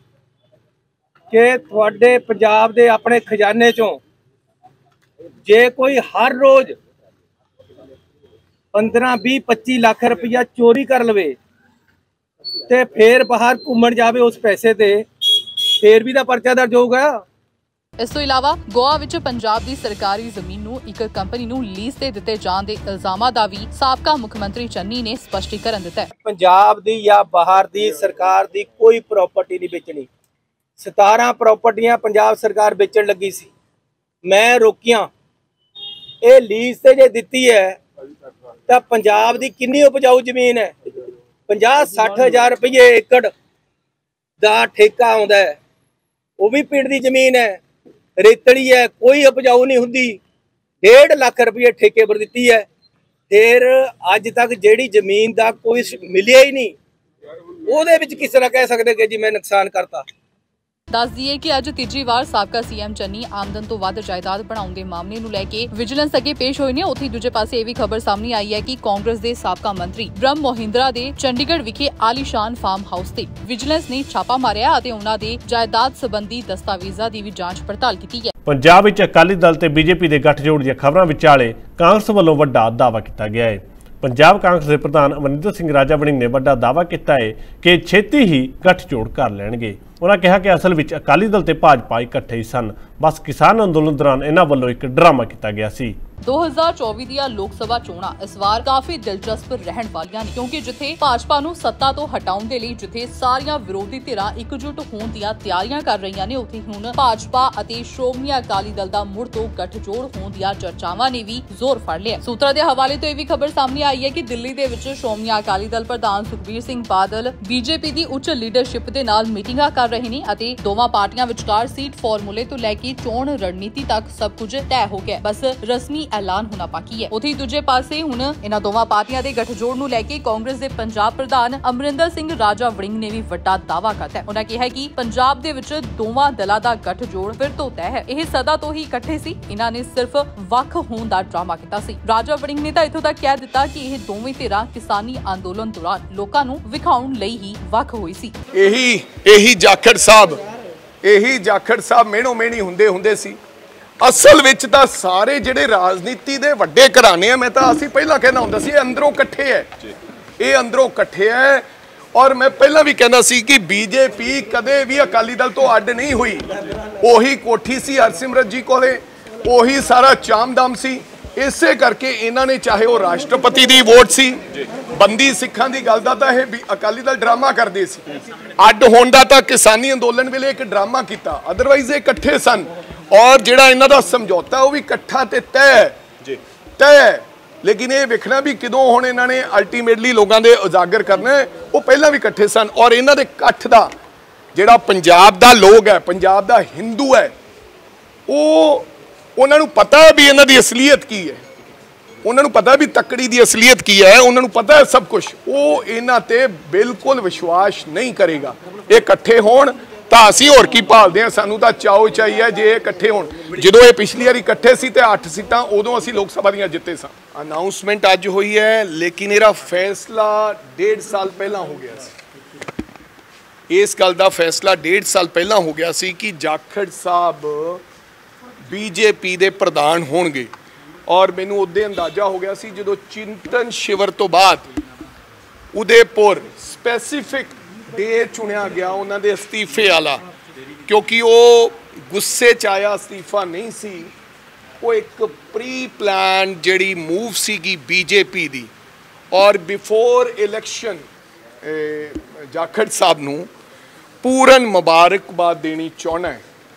कि तुहाडे पंजाब दे अपने खजाने चों जे कोई हर रोज़ 15, 20, 25 लाख रुपया चोरी कर लवे ते फिर बाहर घूमण जावे उस पैसे ते फिर भी दा परचा दर्ज होगा। इस तो इलावा गोवा विच पंजाब दी सरकारी जमीन नूं एक कंपनी नूं लीज ते दिते जाण दे इल्जामां दा भी साबका मुख्यमंत्री चन्नी ने स्पष्टीकरण दिता है। पंजाब दी या बाहर दी सरकार दी कोई प्रॉपर्टी नहीं बेचनी। 17 प्रॉपर्टियां पंजाब सरकार बेचण लगी सी, मैं रोकियां। ये लीज ते जे दिती है तो पंजाब दी कितनी उपजाऊ जमीन है? 50-60 हज़ार रुपये एकड़ दा ठेका आउंदा है, वो भी पिंड दी जमीन है, रेतड़ी है, कोई उपजाऊ नहीं हुंदी। 1.5 लाख रुपये ठेके पर दिती है, फिर अज तक जेड़ी जमीन दा कोई मिलिया ही नहीं, ਉਹਦੇ ਵਿੱਚ किस तरह कह सकते कि जी मैं नुकसान करता। दस दईए कि अज तीजी वार साबका सीएम चन्नी आमदन तो वध जायदाद बनाउण दे मामले नूं लैके विजिलेंस अगे पेश होए ने। उत्थे दूजे पासे भी खबर सामने आई है कि कांग्रेस दे साबका मंत्री ब्रह्म मोहिंद्रा दे चंडीगढ़ विखे आलीशान फार्म हाउस ते विजिलेंस ने छापा मारिया ਅਤੇ उन्हां दे जायदाद संबंधी दस्तावेਜ਼ਾਂ ਦੀ भी जांच पड़ताल की है। पंजाब विच अकाली दल ते बीजेपी दे गठजोड़ दी खबरां विचाले कांग्रेस ਵੱਲੋਂ ਵੱਡਾ दावा किया गया है। पंजाब कांग्रेस के प्रधान अमरिंदर सिंह राजा वड़िंग ने ਵੱਡਾ दावा किया है कि छेती ही गठजोड़ कर लैणगे। उन्होंने कहा कि असल में अकाली दल ते भाजपा इकट्ठे ही सन, बस किसान अंदोलन दौरान इन्हां ਵੱਲੋਂ एक ड्रामा किया गया सी। 2024 ਦੀਆਂ ਲੋਕ ਸਭਾ ਚੋਣਾਂ ਇਸ ਵਾਰ ਕਾਫੀ ਦਿਲਚਸਪ ਰਹਿਣ ਵਾਲੀਆਂ ਨੇ, ਕਿਉਂਕਿ ਜਿੱਥੇ ਭਾਜਪਾ ਨੂੰ ਸੱਤਾ ਤੋਂ ਹਟਾਉਣ ਦੇ ਲਈ ਜਿੱਥੇ ਸਾਰੀਆਂ ਵਿਰੋਧੀ ਧਿਰਾਂ ਇਕਜੁੱਟ ਹੋਣ ਦੀਆਂ ਤਿਆਰੀਆਂ ਕਰ ਰਹੀਆਂ ਨੇ, ਉੱਥੇ ਹੁਣ ਭਾਜਪਾ ਅਤੇ ਸ਼੍ਰੋਮਣੀ ਅਕਾਲੀ ਦਲ ਦਾ ਮੁੜ ਤੋਂ ਗੱਠਜੋੜ ਹੋਣ ਦੀਆਂ ਚਰਚਾਵਾਂ ਨੇ ਵੀ ਜ਼ੋਰ ਫੜ ਲਿਆ। ਸੂਤਰਾਂ ਦੇ ਹਵਾਲੇ ਤੋਂ ਇਹ ਵੀ ਖਬਰ ਸਾਹਮਣੇ ਆਈ ਹੈ ਕਿ ਦਿੱਲੀ ਦੇ ਵਿੱਚ ਸ਼੍ਰੋਮਣੀ ਅਕਾਲੀ ਦਲ ਪ੍ਰਧਾਨ ਸੁਖਬੀਰ ਸਿੰਘ ਬਾਦਲ ਬੀਜੇਪੀ ਦੀ ਉੱਚ ਲੀਡਰਸ਼ਿਪ ਦੇ ਨਾਲ ਮੀਟਿੰਗਾਂ ਕਰ ਰਹੇ ਨੇ ਅਤੇ ਦੋਵਾਂ ਪਾਰਟੀਆਂ ਵਿਚਕਾਰ ਸੀਟ ਫਾਰਮੂਲੇ ਤੋਂ ਲੈ ਕੇ ਚੋਣ ਰਣਨੀਤੀ ਤੱਕ ਸਭ ਕੁਝ ਤੈਅ ਹੋ ਗਿਆ, ਬਸ ਰਸਮੀ ਐਲਾਨ ਹੋਣਾ ਬਾਕੀ ਹੈ। ਉੱਥੇ ਦੂਜੇ ਪਾਸੇ ਹੁਣ ਇਹਨਾਂ ਦੋਵਾਂ ਪਾਰਟੀਆਂ ਦੇ ਗੱਠਜੋੜ ਨੂੰ ਲੈ ਕੇ ਕਾਂਗਰਸ ਦੇ ਪੰਜਾਬ ਪ੍ਰਧਾਨ ਅਮਰਿੰਦਰ ਸਿੰਘ ਰਾਜਾ ਵੜਿੰਗ ਨੇ ਵੀ ਵੱਡਾ ਦਾਅਵਾ ਕੀਤਾ ਹੈ। ਉਹਨਾਂ ਕਿਹਾ ਕਿ ਪੰਜਾਬ ਦੇ ਵਿੱਚ ਦੋਵਾਂ ਦਲਾਂ ਦਾ ਗੱਠਜੋੜ ਫਿਰ ਤੋਂ ਤੈਅ ਹੈ। ਇਹ ਸਦਾ ਤੋਂ ਹੀ ਇਕੱਠੇ ਸੀ, ਇਹਨਾਂ ਨੇ ਸਿਰਫ ਵੱਖ ਹੋਣ ਦਾ ਡਰਾਮਾ ਕੀਤਾ ਸੀ। ਰਾਜਾ ਵੜਿੰਗ ਨੇ ਤਾਂ ਇੱਥੋਂ ਤੱਕ ਕਹਿ ਦਿੱਤਾ ਕਿ ਇਹ ਦੋਵੇਂ ਧਿਰਾਂ ਕਿਸਾਨੀ ਅੰਦੋਲਨ ਦੌਰਾਨ ਲੋਕਾਂ ਨੂੰ ਵਿਖਾਉਣ ਲਈ ਹੀ ਵੱਖ ਹੋਈ ਸੀ। ਇਹੀ ਜਾਖੜ ਸਾਹਿਬ ਮਿਹਣੋ ਮਿਹਣੀ ਹੁੰਦੇ ਸੀ। ਅਸਲ ਵਿੱਚ ਤਾਂ ਸਾਰੇ ਜਿਹੜੇ ਰਾਜਨੀਤੀ ਦੇ ਵੱਡੇ ਘਰਾਣੇ ਆ, ਮੈਂ ਤਾਂ ਅਸੀਂ ਪਹਿਲਾਂ ਕਹਿਣਾ ਹੁੰਦਾ ਸੀ ਇਹ ਅੰਦਰੋਂ ਇਕੱਠੇ ਹੈ। ਔਰ ਮੈਂ ਪਹਿਲਾਂ ਵੀ ਕਹਿੰਦਾ ਸੀ ਕਿ ਬੀਜੇਪੀ ਕਦੇ ਵੀ ਅਕਾਲੀ ਦਲ ਤੋਂ ਅੱਡ ਨਹੀਂ ਹੋਈ। ਉਹੀ ਕੋਠੀ ਸੀ ਹਰਸਿਮਰਤ ਜੀ ਕੋਲੇ, ਉਹੀ ਸਾਰਾ ਚਾਮਦਾਮ ਸੀ। ਇਸੇ ਕਰਕੇ ਇਹਨਾਂ ਨੇ ਚਾਹੇ ਉਹ ਰਾਸ਼ਟਰਪਤੀ ਦੀ ਵੋਟ ਸੀ, ਬੰਦੀ ਸਿੱਖਾਂ ਦੀ ਗੱਲ ਦਾ ਤਾਂ ਇਹ ਅਕਾਲੀ ਦਲ ਡਰਾਮਾ ਕਰਦੇ ਸੀ, ਅੱਡ ਹੋਣ ਦਾ ਤਾਂ ਕਿਸਾਨੀ ਅੰਦੋਲਨ ਵੇਲੇ ਇੱਕ ਡਰਾਮਾ ਕੀਤਾ, ਅਦਰਵਾਈਜ਼ ਇਹ ਇਕੱਠੇ ਸਨ। ਔਰ ਜਿਹੜਾ ਇਹਨਾਂ ਦਾ ਸਮਝੌਤਾ ਉਹ ਵੀ ਇਕੱਠਾ ਤੇ ਤੈਅ ਲੇਕਿਨ ਇਹ ਵੇਖਣਾ ਵੀ ਕਿਦੋਂ ਹੁਣ ਇਹਨਾਂ ਨੇ ਅਲਟੀਮੇਟਲੀ ਲੋਕਾਂ ਦੇ ਉਜਾਗਰ ਕਰਨਾ ਹੈ। ਉਹ ਪਹਿਲਾਂ ਵੀ ਇਕੱਠੇ ਸਨ ਔਰ ਇਹਨਾਂ ਦੇ ਇਕੱਠ ਦਾ ਜਿਹੜਾ ਪੰਜਾਬ ਦਾ ਲੋਕ ਹੈ, ਪੰਜਾਬ ਦਾ ਹਿੰਦੂ ਹੈ, ਉਹਨਾਂ ਨੂੰ ਪਤਾ ਵੀ ਇਹਨਾਂ ਦੀ ਅਸਲੀਅਤ ਕੀ ਹੈ, ਉਹਨਾਂ ਨੂੰ ਪਤਾ ਵੀ ਤੱਕੜੀ ਦੀ ਅਸਲੀਅਤ ਕੀ ਹੈ, ਉਹਨਾਂ ਨੂੰ ਪਤਾ ਹੈ ਸਭ ਕੁਝ। ਉਹ ਇਹਨਾਂ ਤੇ ਬਿਲਕੁਲ ਵਿਸ਼ਵਾਸ ਨਹੀਂ ਕਰੇਗਾ। ਇਹ ਇਕੱਠੇ ਹੋਣ ਤਾਂ ਅਸੀਂ ਹੋਰ ਕੀ ਭਾਲਦੇ ਹਾਂ, ਸਾਨੂੰ ਤਾਂ ਚਾਓ ਚਾਹੀਏ ਜੇ ਇਕੱਠੇ ਹੋਣ। ਜਦੋਂ ਇਹ ਪਿਛਲੀ ਵਾਰੀ ਇਕੱਠੇ ਸੀ ਤੇ 8 ਸੀਟਾਂ ਉਦੋਂ ਅਸੀਂ ਲੋਕ ਸਭਾ ਦੀਆਂ ਜਿੱਤੇ ਸਾਂ। ਅਨਾਉਂਸਮੈਂਟ ਅੱਜ ਹੋਈ ਹੈ ਲੇਕਿਨ ਇਹਦਾ ਫੈਸਲਾ 1.5 ਸਾਲ ਪਹਿਲਾਂ ਹੋ ਗਿਆ ਸੀ। ਇਸ ਗੱਲ ਦਾ ਫੈਸਲਾ 1.5 ਸਾਲ ਪਹਿਲਾਂ ਹੋ ਗਿਆ ਸੀ ਕਿ ਜਾਖੜ ਸਾਹਿਬ ਬੀਜੇਪੀ ਦੇ ਪ੍ਰਧਾਨ ਹੋਣਗੇ। ਔਰ ਮੈਨੂੰ ਉਹਦੇ ਅੰਦਾਜ਼ਾ ਹੋ ਗਿਆ ਸੀ ਜਦੋਂ ਚਿੰਤਨ ਸ਼ਿਵਰ ਤੋਂ ਬਾਅਦ ਉਦੈਪੁਰ ਸਪੈਸੀਫਿਕ ਡੇ ਚੁਣਿਆ ਗਿਆ ਉਹਨਾਂ ਦੇ ਅਸਤੀਫੇ ਵਾਲਾ, ਕਿਉਂਕਿ ਉਹ ਗੁੱਸੇ 'ਚ ਆਇਆ ਅਸਤੀਫਾ ਨਹੀਂ ਸੀ। ਉਹ ਇੱਕ ਪ੍ਰੀ ਪਲਾਨ ਜਿਹੜੀ ਮੂਵ ਸੀਗੀ ਬੀਜੇਪੀ ਦੀ। ਔਰ ਬਿਫੋਰ ਇਲੈਕਸ਼ਨ ਜਾਖੜ ਸਾਹਿਬ ਨੂੰ ਪੂਰਨ ਮੁਬਾਰਕਬਾਦ ਦੇਣੀ ਚਾਹੁੰਦਾ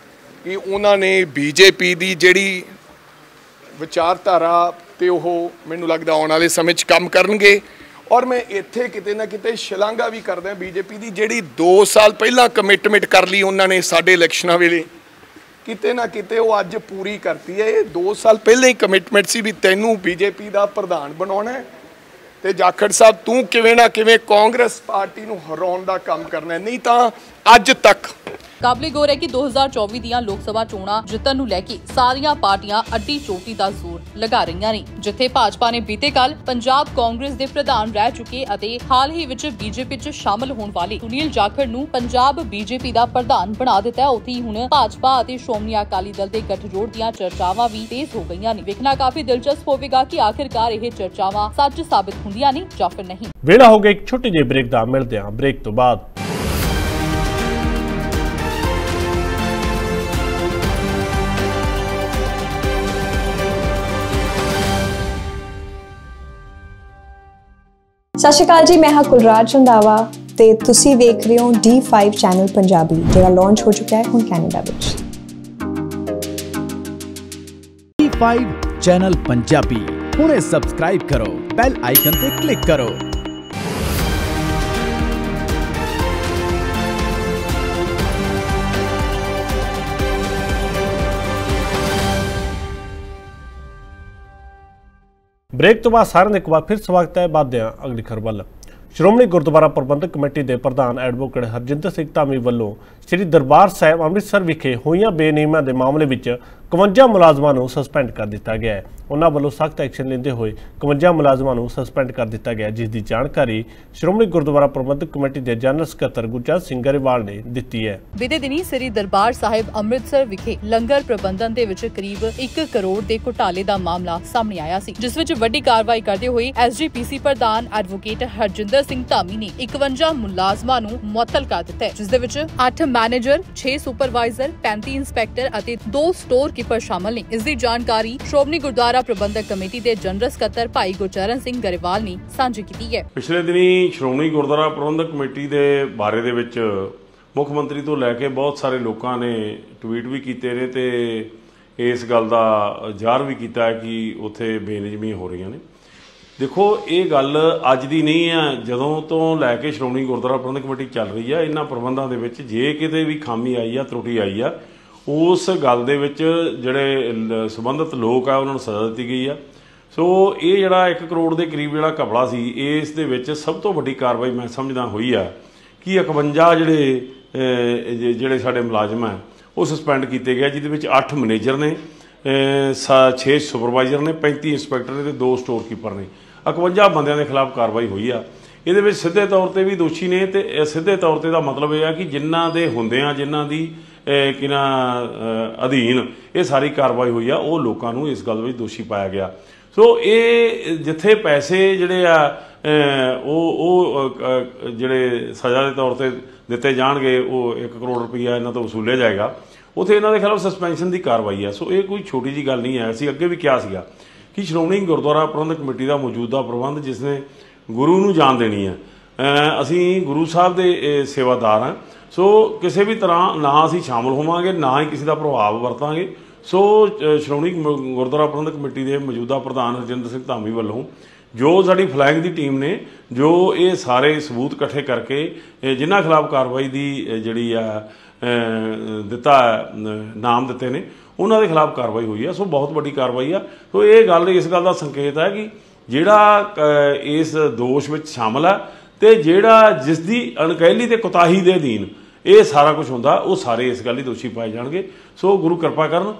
ਕਿ ਉਹਨਾਂ ਨੇ ਬੀਜੇਪੀ ਦੀ ਜਿਹੜੀ ਵਿਚਾਰਧਾਰਾ ਤੇ ਉਹ ਮੈਨੂੰ ਲੱਗਦਾ ਆਉਣ ਵਾਲੇ ਸਮੇਂ 'ਚ ਕੰਮ ਕਰਨਗੇ। ਔਰ ਮੈਂ ਇੱਥੇ ਕਿਤੇ ਨਾ ਕਿਤੇ ਸ਼ਲਾਘਾ ਵੀ ਕਰਦਾ ਬੀਜੇਪੀ ਦੀ, ਜਿਹੜੀ 2 ਸਾਲ ਪਹਿਲਾਂ ਕਮਿਟਮੈਂਟ ਕਰ ਲਈ ਉਹਨਾਂ ਨੇ ਸਾਡੇ ਇਲੈਕਸ਼ਨਾਂ ਵੇਲੇ, ਕਿਤੇ ਨਾ ਕਿਤੇ ਉਹ ਅੱਜ ਪੂਰੀ ਕਰਤੀ ਹੈ। ਇਹ 2 ਸਾਲ ਪਹਿਲਾਂ ਹੀ ਕਮਿਟਮੈਂਟ ਸੀ ਵੀ ਤੈਨੂੰ ਬੀਜੇਪੀ ਦਾ ਪ੍ਰਧਾਨ ਬਣਾਉਣਾ ਹੈ ਤੇ ਜਾਖੜ ਸਾਹਿਬ ਤੂੰ ਕਿਵੇਂ ਨਾ ਕਿਵੇਂ ਕਾਂਗਰਸ ਪਾਰਟੀ ਨੂੰ ਹਰਾਉਣ ਦਾ ਕੰਮ ਕਰਨਾ, ਨਹੀਂ ਤਾਂ ਅੱਜ ਤੱਕ। ਕਾਬਲੇ ਗੌਰ ਹੈ ਕਿ 2024 ਦੀਆਂ ਲੋਕ ਸਭਾ ਚੋਣਾਂ ਜਿੱਤਣ ਨੂੰ ਲੈ ਕੇ ਸਾਰੀਆਂ ਪਾਰਟੀਆਂ ਅੱਡੀ ਚੋਟੀ ਦਾ ਜ਼ੋਰ ਲਗਾ ਰਹੀਆਂ ਨੇ, ਜਿੱਥੇ ਭਾਜਪਾ ਨੇ ਬੀਤੇ ਕੱਲ ਪੰਜਾਬ ਕਾਂਗਰਸ ਦੇ ਪ੍ਰਧਾਨ ਰਹਿ ਚੁੱਕੇ ਅਤੇ ਹਾਲ ਹੀ ਵਿੱਚ ਬੀਜੇਪੀ 'ਚ ਸ਼ਾਮਲ ਹੋਣ ਵਾਲੇ ਸੁਨੀਲ ਜਾਖੜ ਨੂੰ ਪੰਜਾਬ ਬੀਜੇਪੀ ਦਾ ਪ੍ਰਧਾਨ ਬਣਾ ਦਿੱਤਾ ਹੈ। ਉੱਥੇ ਹੀ ਹੁਣ ਭਾਜਪਾ ਅਤੇ ਸ਼੍ਰੋਮਣੀ ਅਕਾਲੀ ਦਲ ਦੇ ਗੱਠਜੋੜ ਦੀਆਂ ਚਰਚਾਵਾਂ ਵੀ ਤੇਜ਼ ਹੋ ਗਈਆਂ ਨੇ। ਵੇਖਣਾ ਕਾਫੀ ਦਿਲਚਸਪ ਹੋਵੇਗਾ ਕਿ ਆਖਿਰਕਾਰ ਇਹ ਚਰਚਾਵਾਂ ਸੱਚ ਸਾਬਿਤ ਹੁੰਦੀਆਂ ਨੇ ਜਾਂ ਫਿਰ ਨਹੀਂ। ਵੇਲਾ ਹੋ ਗਿਆ ਇੱਕ ਛੋਟੀ ਜਿਹੀ ਬ੍ਰੇਕ ਦਾ, ਮਿਲਦੇ ਹਾਂ ਬ੍ਰੇਕ ਤੋਂ ਬਾਅਦ। ਸਤਿ ਸ਼੍ਰੀ ਅਕਾਲ ਜੀ, ਮੈਂ ਹਾਂ ਕੁਲਰਾਜ ਰੰਧਾਵਾ ਤੇ ਤੁਸੀਂ ਵੇਖ ਰਹੇ ਹੋ D5 ਚੈਨਲ ਪੰਜਾਬੀ, ਜਿਹੜਾ ਲਾਂਚ ਹੋ ਚੁੱਕਾ ਹੈ ਹੁਣ ਕੈਨੇਡਾ ਵਿੱਚ। D5 ਚੈਨਲ ਪੰਜਾਬੀ ਹੁਣੇ ਸਬਸਕ੍ਰਾਈਬ ਕਰੋ, ਬੈਲ ਆਈਕਨ ਤੇ ਕਲਿੱਕ ਕਰੋ। ਬ੍ਰੇਕ ਤੋਂ ਬਾਅਦ ਸਾਰਿਆਂ ਦਾ ਇੱਕ ਵਾਰ ਫਿਰ ਸਵਾਗਤ ਹੈ। ਵੱਧਦੇ ਹਾਂ ਅਗਲੀ ਖਬਰ ਵੱਲ। ਸ਼੍ਰੋਮਣੀ ਗੁਰਦੁਆਰਾ ਪ੍ਰਬੰਧਕ ਕਮੇਟੀ ਦੇ ਪ੍ਰਧਾਨ ਐਡਵੋਕੇਟ ਹਰਜਿੰਦਰ ਸਿੰਘ ਧਾਮੀ ਵੱਲੋਂ ਸ੍ਰੀ ਦਰਬਾਰ ਸਾਹਿਬ ਅੰਮ੍ਰਿਤਸਰ ਵਿਖੇ ਹੋਈਆਂ ਬੇਨਿਯਮੀਆਂ ਦੇ ਮਾਮਲੇ ਵਿੱਚ 51 ਮੁਲਾਜ਼ਮਾਂ ਨੂੰ ਸਸਪੈਂਡ ਕਰ ਦਿੱਤਾ ਗਿਆ ਹੈ। ਉਹਨਾਂ ਵੱਲੋਂ ਸਖਤ ਐਕਸ਼ਨ ਲੈਂਦੇ ਹੋਏ 51 ਮੁਲਾਜ਼ਮਾਂ ਨੂੰ ਸਸਪੈਂਡ ਕਰ ਦਿੱਤਾ ਗਿਆ, ਜਿਸ ਦੀ ਜਾਣਕਾਰੀ ਸ਼੍ਰੋਮਣੀ ਗੁਰਦੁਆਰਾ ਪ੍ਰਬੰਧਕ ਕਮੇਟੀ ਦੇ ਜਨਰਲ ਸਕੱਤਰ ਗੁਰਚਰਨ ਸਿੰਘ ਗਰੇਵਾਲ ਨੇ ਦਿੱਤੀ ਹੈ। ਬੀਤੇ ਦਿਨੀ ਸ੍ਰੀ ਦਰਬਾਰ ਸਾਹਿਬ ਅੰਮ੍ਰਿਤਸਰ ਵਿਖੇ ਲੰਗਰ ਪ੍ਰਬੰਧਨ ਦੇ ਵਿੱਚ ਕਰੀਬ 1 ਕਰੋੜ ਦੇ ਘੁਟਾਲੇ ਦਾ ਮਾਮਲਾ ਸਾਹਮਣੇ ਆਇਆ ਸੀ, ਜਿਸ ਵਿੱਚ ਵੱਡੀ ਕਾਰਵਾਈ ਕਰਦੇ ਹੋਏ SGPC ਪ੍ਰਧਾਨ ਐਡਵੋਕੇਟ ਹਰਜਿੰਦਰ ਸਿੰਘ ਧਾਮੀ ਨੇ 51 ਮੁਲਾਜ਼ਮਾਂ ਨੂੰ ਮੁਅੱਤਲ ਕਰ ਦਿੱਤਾ ਹੈ, ਜਿਸ ਦੇ ਵਿੱਚ 8 ਮੈਨੇਜਰ, 6 ਸੁਪਰਵਾਈਜ਼ਰ, 35 ਇੰਸਪੈਕਟਰ ਅਤੇ 2 ਸਟੋਰ ਕੀਪਰ ਸ਼ਾਮਲ ਨੇ। ਇਸ ਦੀ ਜਾਣਕਾਰੀ ਸ਼੍ਰੋਮਣੀ ਗੁਰਦੁਆਰਾ ਪ੍ਰਬੰਧਕ ਕਮੇਟੀ ਦੇ ਜਨਰਲ ਸਕੱਤਰ ਭਾਈ ਗੁਰਚਰਨ ਸਿੰਘ ਗਰੇਵਾਲ ਨੇ ਸਾਂਝੀ ਕੀਤੀ ਹੈ। ਪਿਛਲੇ ਦਿਨੀ ਸ਼੍ਰੋਮਣੀ ਗੁਰਦੁਆਰਾ ਪ੍ਰਬੰਧਕ ਕਮੇਟੀ ਦੇ ਬਾਰੇ ਦੇ ਵਿੱਚ ਮੁੱਖ ਮੰਤਰੀ ਤੋਂ ਲੈ ਕੇ ਬਹੁਤ ਸਾਰੇ ਲੋਕਾਂ ਨੇ ਟਵੀਟ ਵੀ ਕੀਤੇ ਨੇ ਤੇ ਇਸ ਗੱਲ ਦਾ ਜ਼ਾਹਰ ਵੀ ਕੀਤਾ ਹੈ ਕਿ ਉੱਥੇ ਬੇਨਿਯਮੀਆਂ ਹੋ ਰਹੀਆਂ ਨੇ। ਦੇਖੋ, ਇਹ ਗੱਲ ਅੱਜ ਦੀ ਨਹੀਂ ਹੈ, ਜਦੋਂ ਤੋਂ ਲੈ ਕੇ ਸ਼੍ਰੋਮਣੀ ਗੁਰਦੁਆਰਾ ਪ੍ਰਬੰਧਕ ਕਮੇਟੀ ਚੱਲ ਰਹੀ ਹੈ, ਇਹਨਾਂ ਪ੍ਰਬੰਧਾਂ ਦੇ ਵਿੱਚ ਜੇ ਕਿਤੇ ਵੀ ਖਾਮੀ ਆਈ ਆ, ਤਰੁੱਟੀ ਆਈ ਆ, ਉਸ ਗੱਲ ਦੇ ਵਿੱਚ ਜਿਹੜੇ ਸੰਬੰਧਿਤ ਲੋਕ ਆ ਉਹਨਾਂ ਨੂੰ ਸਜ਼ਾ ਦਿੱਤੀ ਗਈ ਆ। ਸੋ ਇਹ ਜਿਹੜਾ 1 ਕਰੋੜ ਦੇ ਕਰੀਬ ਜਿਹੜਾ ਘਪਲਾ ਸੀ, ਇਸ ਦੇ ਵਿੱਚ ਸਭ ਤੋਂ ਵੱਡੀ ਕਾਰਵਾਈ ਮੈਂ ਸਮਝਦਾ ਹੋਈ ਆ ਕਿ 51 ਜਿਹੜੇ ਸਾਡੇ ਮੁਲਾਜ਼ਮ ਆ ਉਹ ਸਸਪੈਂਡ ਕੀਤੇ ਗਏ, ਜਿਹਦੇ ਵਿੱਚ 8 ਮੈਨੇਜਰ ਨੇ, 6 ਸੁਪਰਵਾਈਜ਼ਰ ਨੇ, 35 ਇੰਸਪੈਕਟਰ ਨੇ ਤੇ 2 ਸਟੋਰ ਕੀਪਰ ਨੇ। 51 ਬੰਦਿਆਂ ਦੇ ਖਿਲਾਫ ਕਾਰਵਾਈ ਹੋਈ ਆ। ਇਹਦੇ ਵਿੱਚ ਸਿੱਧੇ ਤੌਰ ਤੇ ਵੀ ਦੋਸ਼ੀ ਨੇ ਤੇ ਸਿੱਧੇ ਤੌਰ ਤੇ ਦਾ ਮਤਲਬ ਇਹ ਆ ਕਿ ਜਿਨ੍ਹਾਂ ਦੇ ਹੁੰਦਿਆਂ, ਜਿਨ੍ਹਾਂ ਦੀ ਅਧੀਨ ਇਹ ਸਾਰੀ ਕਾਰਵਾਈ ਹੋਈ ਆ, ਉਹ ਲੋਕਾਂ ਨੂੰ ਇਸ ਗੱਲ ਵਿੱਚ ਦੋਸ਼ੀ ਪਾਇਆ ਗਿਆ। ਸੋ ਇਹ ਜਿੱਥੇ ਪੈਸੇ ਜਿਹੜੇ ਆ ਉਹ ਜਿਹੜੇ ਸਜ਼ਾ ਦੇ ਤੌਰ ਤੇ ਦਿੱਤੇ ਜਾਣਗੇ, ਉਹ 1 ਕਰੋੜ ਰੁਪਈਆ ਇਹਨਾਂ ਤੋਂ ਵਸੂਲਿਆ ਜਾਏਗਾ, ਉੱਥੇ ਇਹਨਾਂ ਦੇ ਖਿਲਾਫ ਸਸਪੈਂਸ਼ਨ ਦੀ ਕਾਰਵਾਈ ਆ। ਸੋ ਇਹ ਕੋਈ ਛੋਟੀ ਜਿਹੀ ਗੱਲ ਨਹੀਂ ਹੈ। ਅਸੀਂ ਅੱਗੇ ਵੀ ਕਿਹਾ ਸੀਗਾ ਕਿ ਸ਼੍ਰੋਮਣੀ ਗੁਰਦੁਆਰਾ ਪ੍ਰਬੰਧਕ ਕਮੇਟੀ ਦਾ ਮੌਜੂਦਾ ਪ੍ਰਬੰਧ ਜਿਸ ਨੇ ਗੁਰੂ ਨੂੰ ਜਾਣ ਦੇਣੀ ਹੈ, ਅਸੀਂ ਗੁਰੂ ਸਾਹਿਬ ਦੇ ਸੇਵਾਦਾਰ ਹਾਂ। ਸੋ ਕਿਸੇ ਵੀ ਤਰ੍ਹਾਂ ਨਾ ਅਸੀਂ ਸ਼ਾਮਲ ਹੋਵਾਂਗੇ, ਨਾ ਹੀ ਕਿਸੇ ਦਾ ਪ੍ਰਭਾਵ ਵਰਤਾਂਗੇ। ਸੋ ਸ਼੍ਰੋਮਣੀ ਗੁਰਦੁਆਰਾ ਪ੍ਰਬੰਧਕ ਕਮੇਟੀ ਦੇ ਮੌਜੂਦਾ ਪ੍ਰਧਾਨ ਹਰਜਿੰਦਰ ਸਿੰਘ ਧਾਮੀ ਵੱਲੋਂ ਜੋ ਸਾਡੀ ਫਲੈਗ ਦੀ ਟੀਮ ਨੇ, ਜੋ ਇਹ ਸਾਰੇ ਸਬੂਤ ਇਕੱਠੇ ਕਰਕੇ ਜਿਨ੍ਹਾਂ ਖਿਲਾਫ ਕਾਰਵਾਈ ਦੀ ਜਿਹੜੀ ਆ ਦਿੱਤਾ ਨਾਮ ਦਿੱਤੇ ਨੇ, ਉਹਨਾਂ ਦੇ ਖਿਲਾਫ ਕਾਰਵਾਈ ਹੋਈ ਆ। ਸੋ ਬਹੁਤ ਵੱਡੀ ਕਾਰਵਾਈ ਆ। ਸੋ ਇਹ ਗੱਲ ਇਸ ਗੱਲ ਦਾ ਸੰਕੇਤ ਹੈ ਕਿ ਜਿਹੜਾ ਇਸ ਦੋਸ਼ ਵਿੱਚ ਸ਼ਾਮਲ ਹੈ ਤੇ ਜਿਹੜਾ ਜਿਸ ਦੀ ਅਣਗਹਿਲੀ ਤੇ ਕੁਤਾਹੀ ਦੇ ਅਧੀਨ ਇਹ ਸਾਰਾ ਕੁਝ ਹੁੰਦਾ, ਉਹ ਸਾਰੇ ਇਸ ਗੱਲ ਲਈ ਦੋਸ਼ੀ ਪਾਏ ਜਾਣਗੇ। ਸੋ ਗੁਰੂ ਕਿਰਪਾ ਕਰਨ,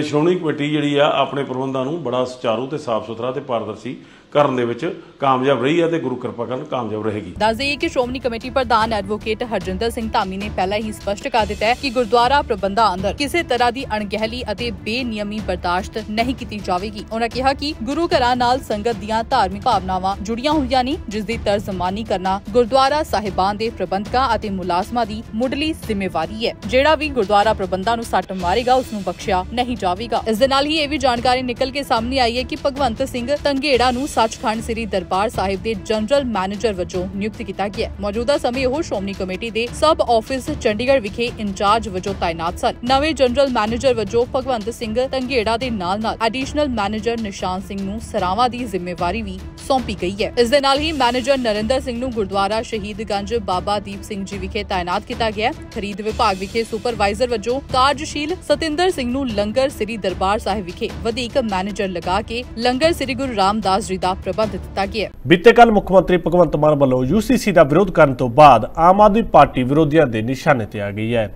ਸ਼੍ਰੋਮਣੀ ਕਮੇਟੀ ਜਿਹੜੀ ਆ ਆਪਣੇ ਪ੍ਰਬੰਧਾਂ ਨੂੰ ਬੜਾ ਸੁਚਾਰੂ ਤੇ ਸਾਫ਼ ਸੁਥਰਾ ਤੇ ਪਾਰਦਰਸ਼ੀ ਕਰਨ ਦੇ ਵਿੱਚ ਕਾਮਯਾਬ ਰਹੀ ਹੈ ਤੇ ਗੁਰੂ ਕਿਰਪਾ ਕਰਨ ਕਾਮਯਾਬ ਰਹੇਗੀ। ਦੱਸ ਦੇਈਏ ਕਿ ਸ਼੍ਰੋਮਣੀ ਕਮੇਟੀ ਪ੍ਰਧਾਨ ਐਡਵੋਕੇਟ ਹਰਜਿੰਦਰ ਸਿੰਘ ਧਾਮੀ ਨੇ ਪਹਿਲਾਂ ਹੀ ਸਪਸ਼ਟ ਕਰ ਦਿੱਤਾ ਹੈ ਕਿ ਗੁਰਦੁਆਰਾ ਪ੍ਰਬੰਧਾਂ ਅੰਦਰ ਕਿਸੇ ਤਰ੍ਹਾਂ ਦੀ ਅਣਗਹਿਲੀ ਅਤੇ ਬੇਨਿਯਮੀ ਬਰਦਾਸ਼ਤ ਨਹੀਂ ਕੀਤੀ ਜਾਵੇਗੀ। ਉਹਨਾਂ ਕਿਹਾ ਕਿ ਗੁਰੂ ਘਰਾਂ ਨਾਲ ਸੰਗਤ ਦੀਆਂ ਧਾਰਮਿਕ ਭਾਵਨਾਵਾਂ ਜੁੜੀਆਂ ਹੋਈਆਂ ਨੇ, ਜਿਸ ਦੀ ਤਰਜਮਾਨੀ ਕਰਨਾ ਗੁਰਦੁਆਰਾ ਸਾਹਿਬਾਨ ਦੇ ਪ੍ਰਬੰਧਕਾਂ ਅਤੇ ਮੁਲਾਜ਼ਮਾਂ ਦੀ ਮੁੱਢਲੀ ਜ਼ਿੰਮੇਵਾਰੀ ਹੈ। ਜਿਹੜਾ ਵੀ ਗੁਰਦੁਆਰਾ ਪ੍ਰਬੰਧਾਂ ਨੂੰ ਸੱਟ ਮਾਰੇਗਾ ਉਸ ਨੂੰ ਬਖਸ਼ਿਆ ਨਹੀਂ ਜਾਵੇਗਾ। ਇਸ ਦੇ ਨਾਲ ਹੀ ਇਹ ਵੀ ਜਾਣਕਾਰੀ ਨਿਕਲ ਕੇ ਸਾਹਮਣੇ ਆਈ ਹੈ ਕਿ ਭਗਵੰਤ ਸਿੰਘ ਧੰਗੇੜਾ ਨੂੰ ਸੱਚਖੰਡ ਸ੍ਰੀ ਦਰਬਾਰ ਸਾਹਿਬ ਦੇ ਜਨਰਲ ਮੈਨੇਜਰ ਵਜੋਂ ਨਿਯੁਕਤ ਕੀਤਾ ਗਿਆ। ਮੌਜੂਦਾ ਸਮੇਂ ਉਹ ਸ਼੍ਰੋਮਣੀ ਕਮੇਟੀ ਦੇ ਸਬ ਆਫਿਸ ਚੰਡੀਗੜ੍ਹ ਵਿਖੇ ਇੰਚਾਰਜ ਵਜੋਂ ਤਾਇਨਾਤ ਸਨ। ਨਵੇਂ ਜਨਰਲ ਮੈਨੇਜਰ ਵਜੋਂ ਭਗਵੰਤ ਸਿੰਘ ਧੰਗੇੜਾ ਦੇ ਨਾਲ-ਨਾਲ ਐਡੀਸ਼ਨਲ ਮੈਨੇਜਰ ਨਿਸ਼ਾਨ ਸਿੰਘ ਨੂੰ ਸਰਾਵਾਂ ਦੀ ਜ਼ਿੰਮੇਵਾਰੀ ਵੀ ਸੌਂਪੀ ਗਈ ਹੈ। ਇਸ ਦੇ ਨਾਲ ਹੀ ਮੈਨੇਜਰ ਨਰਿੰਦਰ ਸਿੰਘ ਨੂੰ ਗੁਰਦੁਆਰਾ ਸ਼ਹੀਦਗੰਜ ਬਾਬਾ ਦੀਪ ਸਿੰਘ ਜੀ ਵਿਖੇ ਤਾਇਨਾਤ ਕੀਤਾ ਗਿਆ। ਖਰੀਦ ਵਿਭਾਗ ਵਿਖੇ ਸੁਪਰਵਾਈਜ਼ਰ ਵਜੋਂ ਕਾਰਜਸ਼ੀਲ ਸਤਿੰਦਰ ਸਿੰਘ ਨੂੰ ਲੰਗਰ ਸ੍ਰੀ ਦਰਬਾਰ ਸਾਹਿਬ ਵਿਖੇ ਵਧੀਕ ਮੈਨੇਜਰ ਲਗਾ ਕੇ ਲੰਗਰ ਸ੍ਰੀ ਗੁਰੂ ਰਾਮਦਾਸ ਜੀ ਦਾ ਪ੍ਰਬੰਧ ਦਿੱਤਾ ਗਿਆ। ਬੀਤੇ ਕੱਲ ਮੁੱਖ ਮੰਤਰੀ ਭਗਵੰਤ ਮਾਨ ਵੱਲੋਂ UCC ਦਾ ਵਿਰੋਧ ਕਰਨ ਤੋਂ ਬਾਅਦ ਆਮ ਆਦਮੀ ਪਾਰਟੀ ਵਿਰੋਧੀਆਂ ਦੇ ਨਿਸ਼ਾਨੇ ਤੇ ਆ ਗਈ ਹੈ।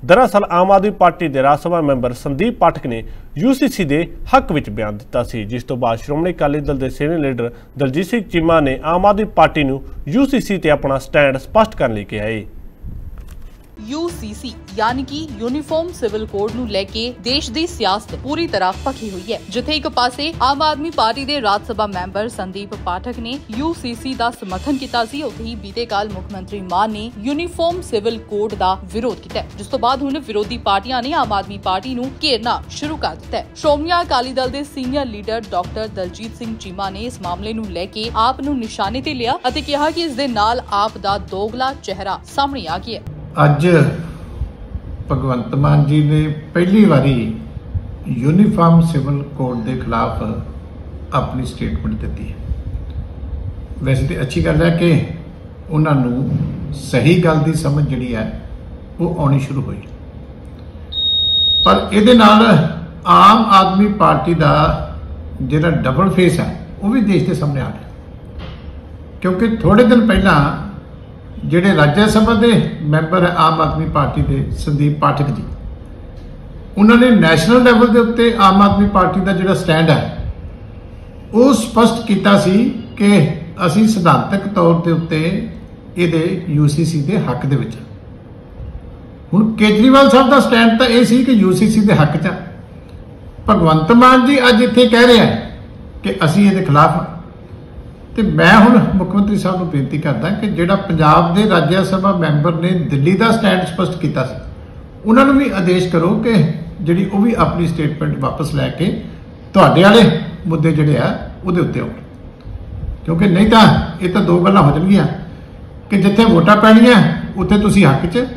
दरअसल आम आदमी पार्टी के राज सभा मैंबर संदीप पाठक ने UCC के हक में बयान दिता सी, जिस तो बाद श्रोमणी अकाली दल के सीनियर लीडर दलजीत सिंह चीमा ने आम आदमी पार्टी नूं UCC ते अपना स्टैंड स्पष्ट करने के कहा है। UCC यानी कि यूनीफॉर्म सिविल कोड ਨੂੰ ਲੈ ਕੇ ਦੇਸ਼ ਦੀ ਸਿਆਸਤ ਪੂਰੀ ਤਰ੍ਹਾਂ ਪੱਕੀ ਹੋਈ ਹੈ। ਜਿੱਥੇ ਇੱਕ ਪਾਸੇ ਆਮ ਆਦਮੀ ਪਾਰਟੀ ਦੇ ਰਾਜ ਸਭਾ ਮੈਂਬਰ ਸੰਦੀਪ ਪਾਠਕ ਨੇ UCC ਦਾ ਸਮਰਥਨ ਕੀਤਾ ਸੀ, ਉੱਥੇ ਹੀ ਬੀਤੇ ਕੱਲ ਮੁੱਖ ਮੰਤਰੀ ਮਾਨ ਨੇ यूनीफॉर्म सिविल कोड ਦਾ ਵਿਰੋਧ ਕੀਤਾ, ਜਿਸ ਤੋਂ ਬਾਅਦ ਹੁਣ ਵਿਰੋਧੀ ਪਾਰਟੀਆਂ ਨੇ ਆਮ ਆਦਮੀ ਪਾਰਟੀ ਨੂੰ ਘੇਰਨਾ ਸ਼ੁਰੂ ਕਰ ਦਿੱਤਾ ਹੈ। ਸ਼੍ਰੋਮਣੀ ਅਕਾਲੀ ਦਲ ਦੇ senior leader doctor Daljit Singh Cheema ਨੇ ਇਸ ਮਾਮਲੇ ਨੂੰ ਲੈ ਕੇ ਆਪ ਨੂੰ ਨਿਸ਼ਾਨੇ ਤੇ ਲਿਆ ਅਤੇ ਕਿਹਾ ਕਿ ਇਸ ਦੇ ਨਾਲ ਆਪ ਦਾ ਦੋਗਲਾ ਚਿਹਰਾ ਸਾਹਮਣੇ ਆ ਗਿਆ ਹੈ। ਅੱਜ ਭਗਵੰਤ ਮਾਨ ਜੀ ਨੇ ਪਹਿਲੀ ਵਾਰੀ यूनीफॉर्म सिविल कोड के खिलाफ अपनी स्टेटमेंट दी है। वैसे तो अच्छी गल है कि उन्होंने सही गल की समझ जी है वो आनी शुरू हुई, पर ये आम आदमी पार्टी का जो डबल फेस है वो भी देश के सामने आ गया, क्योंकि थोड़े दिन पहला ਜਿਹੜੇ राज्य सभा के मैंबर है आम आदमी पार्टी के संदीप पाठक जी, उन्होंने नैशनल लैवल के उत्ते आम आदमी पार्टी का जो स्टैंड है वो स्पष्ट किया कि असी सिद्धांतक तौर के उत्ते ये UCC के हक दे विच। हुण केजरीवाल साहब का स्टैंड तो यह सी कि UCC के हक च, भगवंत मान जी अज इत्थे कह रहे हैं कि असी ये खिलाफ। तो मैं हुण मुख्यमंत्री साहब को बेनती करदा कि जिहड़ा पंजाब के राज्य सभा मैंबर ने दिल्ली का स्टैंड स्पष्ट किया, उन्होंने भी आदेश करो कि जिहड़ी वो भी अपनी स्टेटमेंट वापस लैके तुहाडे वाले मुद्दे जिहड़े आ उहदे उत्ते आउण, क्योंकि नहीं तो ये तो दो गल्लां हो जाणगीआं कि जिथे वोटां पैणीआं उत्थे तुसीं हक च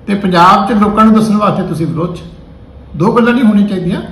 ते पंजाब च लोकां नूं दस्सण वास्ते तुसीं विरोध च। दो गल्लां नहीं होनी चाहीदियां,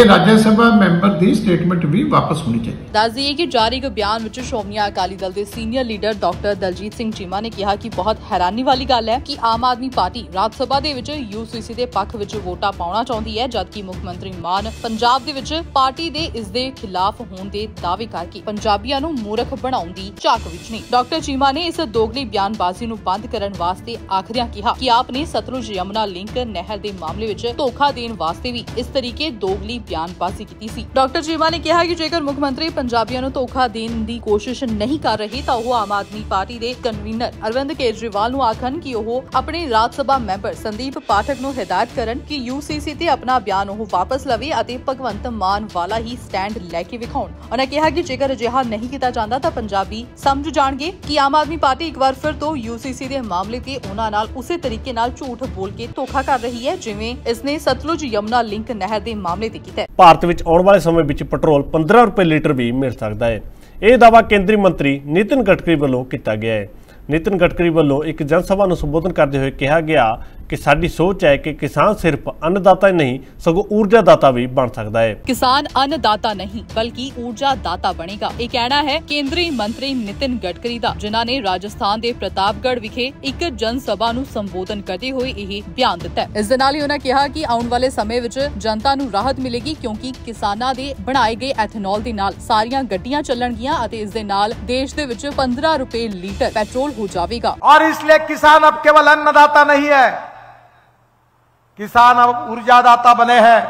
राज्य सभा मैंबर की स्टेटमेंट भी वापस होनी चाहिए। दस दिए कि जारी एक बयान में श्रोमणी अकाली दल के senior leader doctor Daljit Singh Cheema ने कहा कि बहुत हैरानी वाली गल है कि आम आदमी पार्टी राज सभा दे विच UCC के पक्ष विच वोटां पाउणा चाहुंदी है, जबकि मुख्यमंत्री मान पंजाब दे विच पार्टी दे इस दे खिलाफ होण दे दावे करके पंजाबियां नूं मूर्ख बनाउण दी झाक विच ने। डॉक्टर चीमा ने इस दोगली बयानबाजी नूं बंद करन वास्ते आखदिआं कहा कि आपने सतलुज यमुना लिंक नहर के मामले विच धोखा देण वास्ते भी इस तरीके दोगली बयानबाजी की सी। डॉक्टर चीमा ने कहा कि जेकर मुख्यमंत्री पंजाबियों को धोखा देने की कोशिश नहीं कर रहे तो वो आम आदमी पार्टी के कन्वीनर अरविंद केजरीवाल को आखन कि वो अपने राज्य सभा मैंबर संदीप पाठक को हिदायत करन कि UCC ते अपना बयान वो वापस लवे अते भगवंत मान वाला ही स्टैंड लैके विखाउण। उन्होंने कहा कि जेकर अजिहा नहीं किया जाता तो पंजाबी समझ जाणगे कि आम आदमी पार्टी एक बार फिर तो UCC के मामले ते उन्हां नाल उसे तरीके नाल झूठ बोल के धोखा कर रही है, जिवें इसने सतलुज यमुना लिंक नहर के मामले ते कीता है। भारत में आने वाले समय में पेट्रोल 15 रुपए लीटर भी मिल सकता है। यह दावा केंद्रीय मंत्री नितिन गडकरी वालों किया गया है। नितिन गडकरी वालों एक जनसभा को संबोधन करते हुए कहा गया कि साडी सोच है कि किसान सिर्फ अन्नदाता ही नहीं सगों ऊर्जादाता भी बन सकता है। किसान अन्नदाता नहीं बल्कि ऊर्जादाता बनेगा, यह कहना है केंद्रीय मंत्री नितिन गडकरी दा, जिन्हां ने राजस्थान के प्रतापगढ़ विखे एक जनसभा नूं संबोधन करते हुए यह बयान दिता है। इस दे नाल ही उन्होंने कहा कि आउण वाले समय विच जनता नूं राहत मिलेगी, क्योंकि किसानां दे बनाए गए एथेनॉल दे नाल सारियां गड्डियां चलणगीआं अते इस दे नाल देश दे विच 15 रुपए लीटर पेट्रोल हो जाएगा। और इसलिए किसान अब केवल अन्नदाता नहीं है, किसान अब ऊर्जादाता बने हैं।